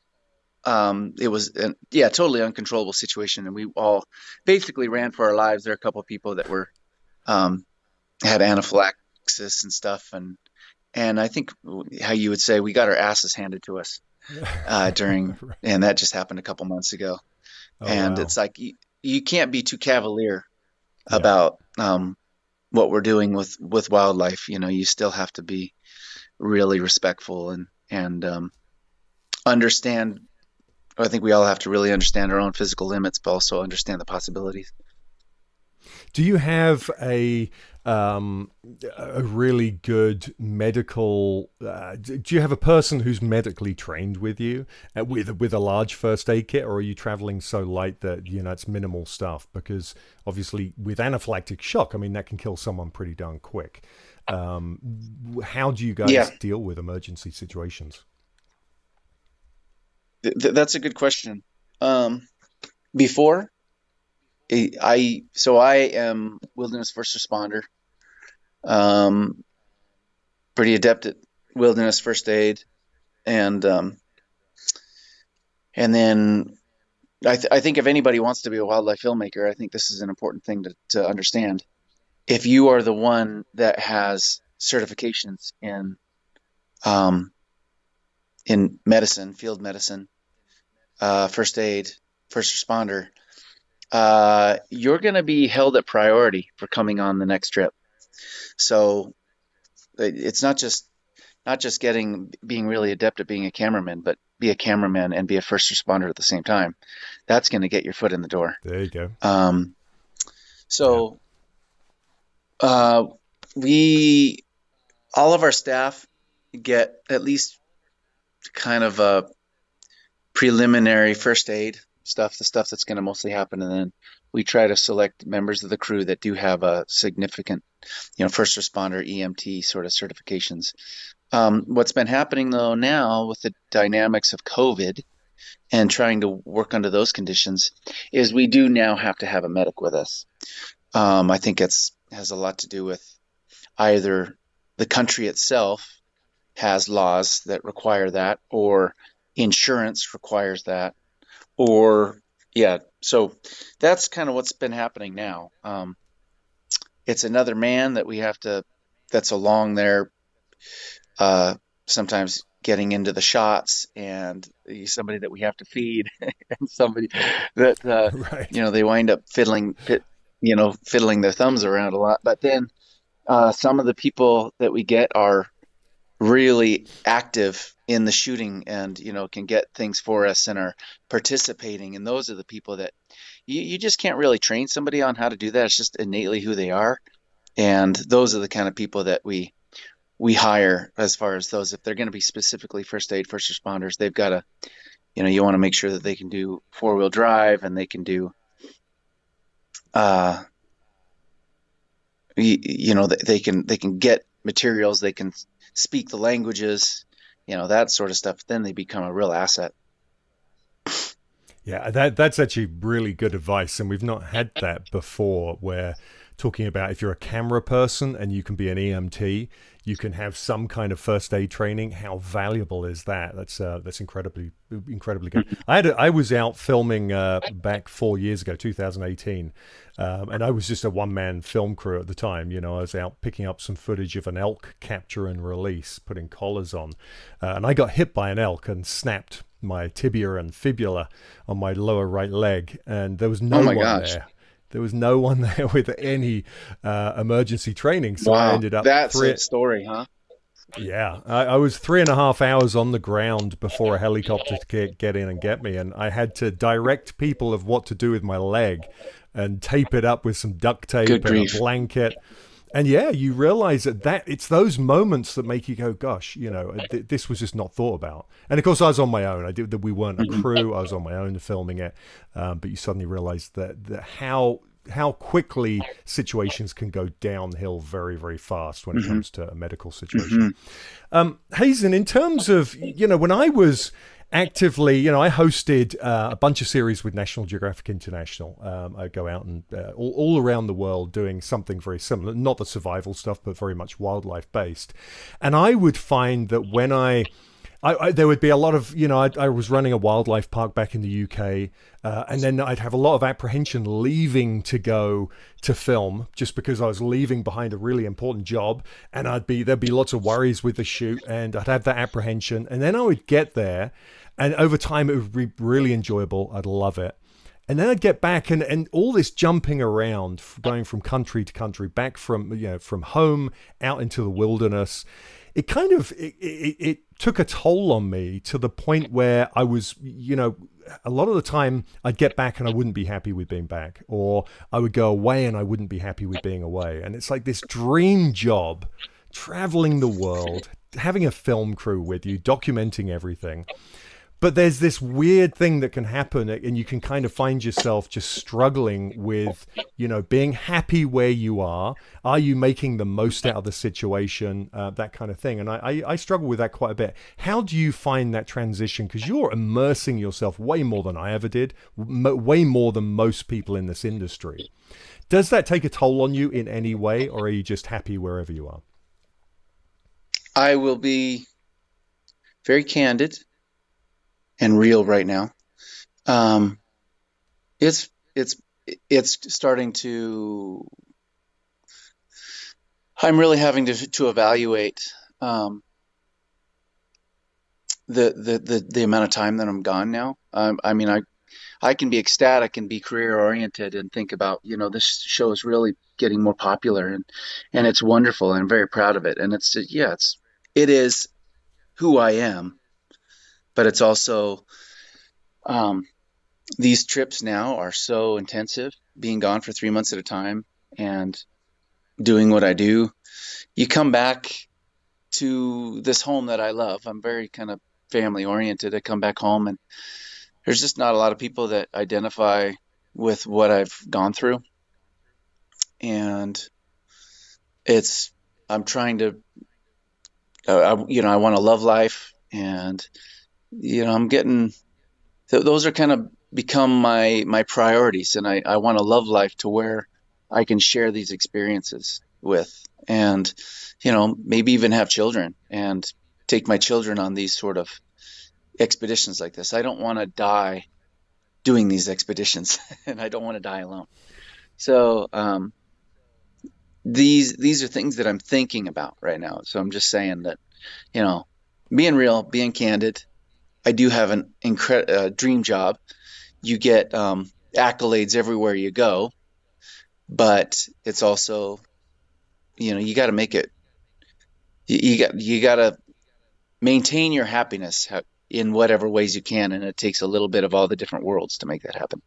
It was yeah, totally uncontrollable situation, and we all basically ran for our lives. There are a couple of people that were um, had anaphylaxis and stuff, and I think how you would say we got our asses handed to us during, and that just happened a couple months ago. Oh And wow. it's like you can't be too cavalier Yeah. about what we're doing with wildlife. You still have to be really respectful and understand. I think we all have to really understand our own physical limits, but also understand the possibilities. Do you have um, a really good medical? Do you have a person who's medically trained with you with a large first aid kit, or are you traveling so light that it's minimal stuff? Because obviously, with anaphylactic shock, I mean that can kill someone pretty darn quick. Um, how do you guys Yeah, deal with emergency situations? that's a good question. Um, Before I am wilderness first responder, um, pretty adept at wilderness first aid, and then I think if anybody wants to be a wildlife filmmaker, I think this is an important thing to understand. If you are the one that has certifications um, in medicine, field medicine, first aid, first responder, you're going to be held at priority for coming on the next trip. So it's not just being really adept at being a cameraman, but be a cameraman and be a first responder at the same time. That's going to get your foot in the door. There you go. Um, Yeah. so uh, we all of our staff get at least kind of a preliminary first aid stuff, the stuff that's going to mostly happen, and then we try to select members of the crew that do have a significant, first responder EMT sort of certifications. What's been happening though now with the dynamics of COVID and trying to work under those conditions is we do now have to have a medic with us. I think it's has a lot to do with either the country itself has laws that require that, or insurance requires that, or yeah. So that's kind of what's been happening now. It's another man that we have to that's along there, uh, sometimes getting into the shots, and somebody that we have to feed, and somebody that Right. they wind up fiddling their thumbs around a lot. But then some of the people that we get are really active in the shooting, and can get things for us and are participating, and those are the people that you just can't really train somebody on how to do that. It's just innately who they are, and those are the kind of people that we hire. As far as those, if they're going to be specifically first aid first responders, they've got to, you want to make sure that they can do four-wheel drive, and they can do uh they can get materials, they can speak the languages, that sort of stuff. Then they become a real asset. Yeah, that's actually really good advice, and we've not had that before. Where talking about if you're a camera person and you can be an EMT, you can have some kind of first aid training. How valuable is that? That's incredibly good. I was out filming back 4 years ago, 2018, and I was just a one man film crew at the time. I was out picking up some footage of an elk capture and release, putting collars on, and I got hit by an elk and snapped my tibia and fibula on my lower right leg, and there was Oh no my one gosh. there. There was no one there with any emergency training, so I Wow, ended up that's a story, huh? yeah, I was 3.5 hours on the ground before a helicopter could get in and get me, and I had to direct people of what to do with my leg and tape it up with some duct tape Good and a grief. blanket. And yeah, you realize that it's those moments that make you go, gosh, this was just not thought about. And of course, I was on my own. We weren't a Hmm. crew. I was on my own filming it. But you suddenly realize that how quickly situations can go downhill very, very fast when it Hmm. comes to a medical situation. Hmm. Hazen, in terms of, when I was actively, I hosted a bunch of series with National Geographic International. I go out and all around the world doing something very similar, not the survival stuff, but very much wildlife based. And I would find that when there would be a lot of, I was running a wildlife park back in the UK, and then I'd have a lot of apprehension leaving to go to film just because I was leaving behind a really important job, and there'd be lots of worries with the shoot, and I'd have that apprehension, and then I would get there, and over time it would be really enjoyable. I'd love it. And then I'd get back and all this jumping around, going from country to country, back from home out into the wilderness. It kind of it took a toll on me to the point where I was, a lot of the time I'd get back and I wouldn't be happy with being back, or I would go away and I wouldn't be happy with being away. And it's like this dream job, traveling the world, having a film crew with you, documenting everything. But there's this weird thing that can happen, and you can kind of find yourself just struggling with, being happy where you are. Are you making the most out of the situation? That kind of thing. And I struggle with that quite a bit. How do you find that transition? Because you're immersing yourself way more than I ever did, way more than most people in this industry. Does that take a toll on you in any way, or are you just happy wherever you are? I will be very candid and real right now. Um, it's it's it's starting to. I'm really having to evaluate the amount of time that I'm gone now. I mean, I can be ecstatic and be career oriented and think about, this show is really getting more popular, and it's wonderful, and I'm very proud of it. And it is who I am, but it's also um, these trips now are so intensive, being gone for 3 months at a time and doing what I do. You come back to this home that I love. I'm very kind of family oriented. I come back home, and there's just not a lot of people that identify with what I've gone through. And it's, I'm trying to, I want to love life. And, I'm getting, those are kind of become my priorities. And I want to love life to where I can share these experiences with, and, maybe even have children and take my children on these sort of expeditions like this. I don't want to die doing these expeditions, and I don't want to die alone. So these are things that I'm thinking about right now. So I'm just saying that, you know, being real, being candid. I do have an dream job. You get accolades everywhere you go, but it's also, you got to make it. You got to maintain your happiness in whatever ways you can, and it takes a little bit of all the different worlds to make that happen.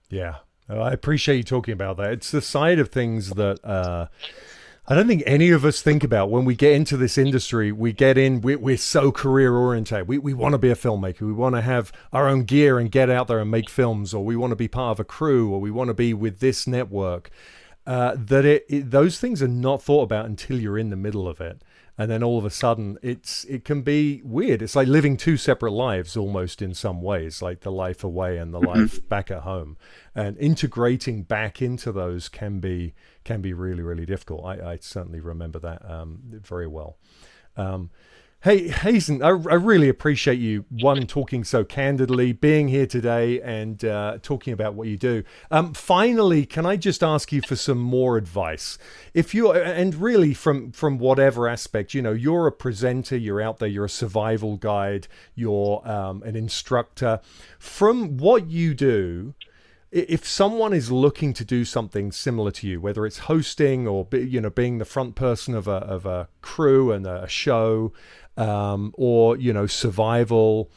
Yeah. I appreciate you talking about that. It's the side of things that I don't think any of us think about when we get into this industry. We get in, we're so career oriented. We want to be a filmmaker. We want to have our own gear and get out there and make films, or we want to be part of a crew, or we want to be with this network. Those things are not thought about until you're in the middle of it. And then all of a sudden, it can be weird. It's like living two separate lives almost in some ways, like the life away and the Hmm. life back at home. And integrating back into those can be really, really difficult. I certainly remember that very well. Um, Hey, Hazen, I really appreciate you, one, talking so candidly, being here today, and talking about what you do. Finally, can I just ask you for some more advice? If you and really from whatever aspect, you're a presenter, you're out there, you're a survival guide, you're an instructor. From what you do, if someone is looking to do something similar to you, whether it's hosting or being the front person of a crew and a show, or survival,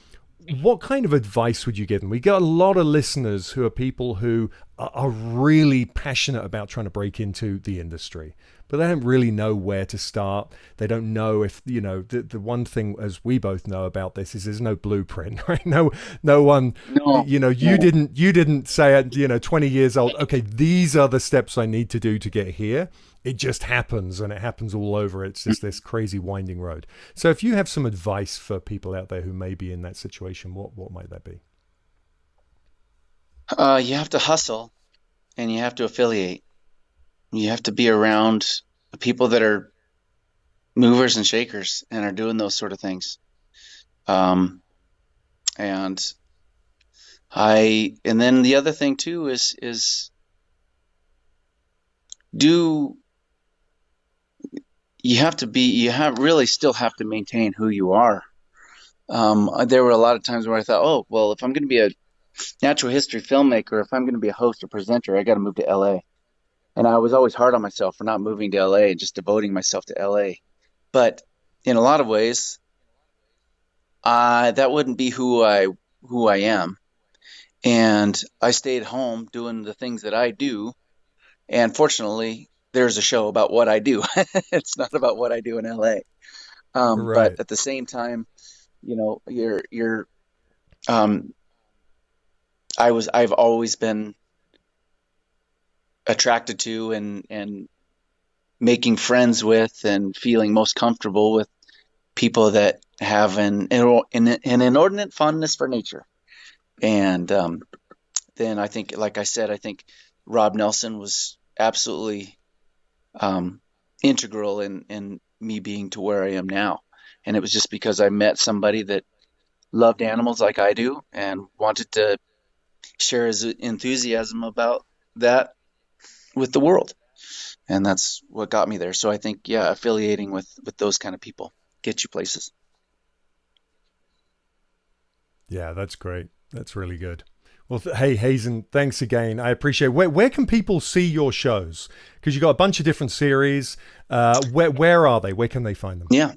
what kind of advice would you give them? We got a lot of listeners who are people who are really passionate about trying to break into the industry, but they don't really know where to start. They don't know if, the one thing, as we both know about this, is there's no blueprint, right? No one, No, no. you didn't say at, 20 years old, okay, these are the steps I need to do to get here. It just happens, and it happens all over. It's just this crazy winding road. So if you have some advice for people out there who may be in that situation, what might that be? You have to hustle and you have to affiliate. You have to be around people that are movers and shakers and are doing those sort of things. Um, and and then the other thing too is do you have really still have to maintain who you are. There were a lot of times where I thought, oh, well, if I'm going to be a natural history filmmaker, if I'm going to be a host or presenter, I got to move to LA. And I was always hard on myself for not moving to LA and just devoting myself to LA. But in a lot of ways, that wouldn't be who I am. And I stayed home doing the things that I do. And fortunately, there's a show about what I do. It's not about what I do in LA. But Right. at the same time, you're um, I've always been attracted to and making friends with and feeling most comfortable with people that have an inordinate fondness for nature. And then I think, like I said, I think Rob Nelson was absolutely um, integral in me being to where I am now. And it was just because I met somebody that loved animals like I do and wanted to share his enthusiasm about that with the world. And that's what got me there. So I think, yeah, affiliating with those kind of people get you places. Yeah, that's great. That's really good. Well, hey, Hazen, thanks again. I appreciate it. Where can people see your shows? Because you got a bunch of different series. Where are they? Where can they find them? Yeah.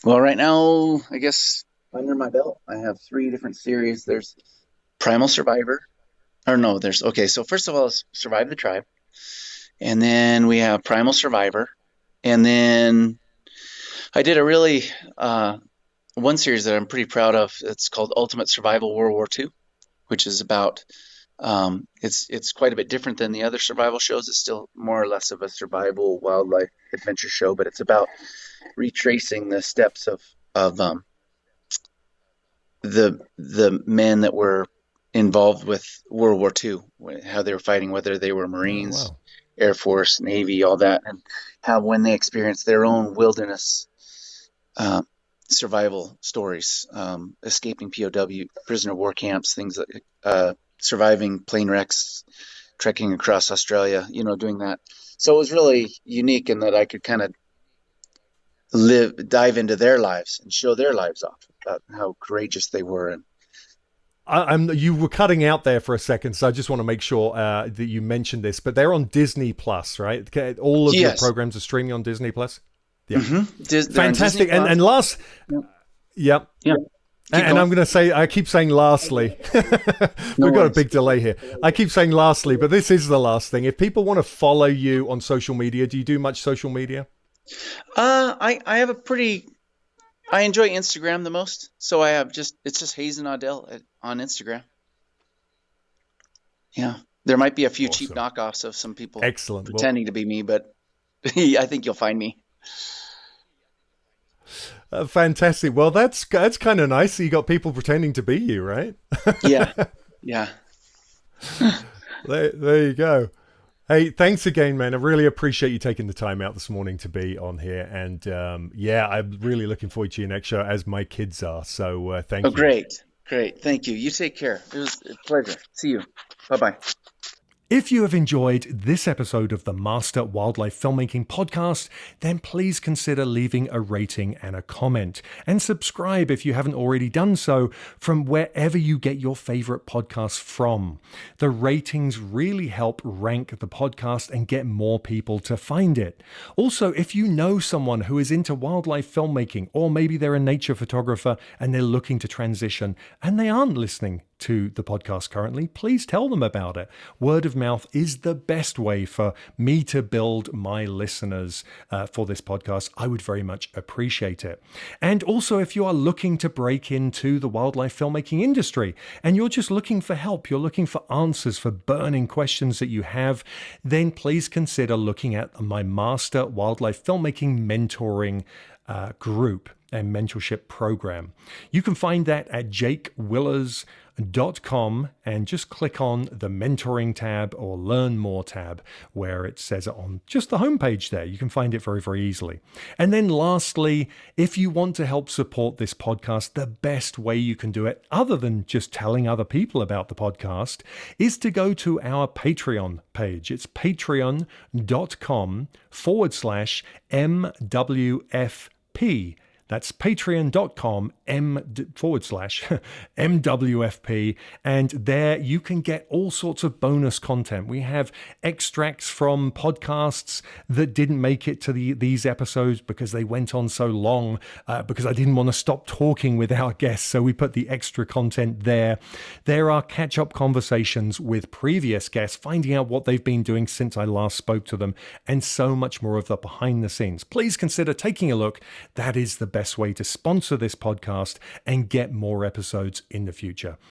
Well, right now, I guess under my belt, I have three different series. There's Primal Survivor, or no, there's okay. So first of all, is Survive the Tribe, and then we have Primal Survivor, and then I did a really one series that I'm pretty proud of. It's called Ultimate Survival World War II, which is about it's quite a bit different than the other survival shows. It's still more or less of a survival wildlife adventure show, but it's about retracing the steps of the men that were involved with World War II, how they were fighting, whether they were Oh, Marines, wow. Air Force, Navy, all that, and how when they experienced their own wilderness uh, survival stories, escaping POW, prisoner of war camps, things like surviving plane wrecks, trekking across Australia, doing that. So it was really unique in that I could kind of dive into their lives and show their lives off about how courageous they were. And You were cutting out there for a second, so I just want to make sure that you mentioned this. But they're on Disney Plus, right? Okay, all of your yes, programs are streaming on Disney Plus. Yeah, they're on Disney fantastic. And Plus. and last, Yeah, yep. yeah. Keep And going. I'm going to say, I keep saying lastly. No We've got a worries. big delay here. I keep saying lastly, but this is the last thing. If people want to follow you on social media, do you do much social media? I have a pretty I enjoy Instagram the most, so I have just it's just Hazen Audel on Instagram. Yeah, there might be a few cheap Awesome. knockoffs of some people Excellent. Well, pretending to be me, but I think you'll find me. fantastic. Well, that's kind of nice. You got people pretending to be you, right? Yeah, yeah. There you go. Hey, thanks again, man. I really appreciate you taking the time out this morning to be on here. And yeah, I'm really looking forward to your next show, as my kids are. So Oh, thank you. great, great. Thank you. You take care. It was a pleasure. See you. Bye bye. If you have enjoyed this episode of the Master Wildlife Filmmaking Podcast, then please consider leaving a rating and a comment. And subscribe if you haven't already done so from wherever you get your favorite podcasts from. The ratings really help rank the podcast and get more people to find it. Also, if you know someone who is into wildlife filmmaking, or maybe they're a nature photographer and they're looking to transition and they aren't listening to the podcast currently, please tell them about it. Word of mouth is the best way for me to build my listeners for this podcast. I would very much appreciate it. And also, if you are looking to break into the wildlife filmmaking industry and you're just looking for help, you're looking for answers for burning questions that you have, then please consider looking at my Master Wildlife Filmmaking Mentoring group and mentorship program. You can find that at jakewillers.com and just click on the mentoring tab or learn more tab where it says it on just the homepage there. You can find it very, very easily. And then lastly, if you want to help support this podcast, the best way you can do it, other than just telling other people about the podcast, is to go to our Patreon page. It's patreon.com/MWFP. That's patreon.com/MWFP. And there you can get all sorts of bonus content. We have extracts from podcasts that didn't make it to these episodes because they went on so long, because I didn't want to stop talking with our guests. So we put the extra content there. There are catch-up conversations with previous guests, finding out what they've been doing since I last spoke to them, and so much more of the behind the scenes. Please consider taking a look. That is the best way to sponsor this podcast and get more episodes in the future.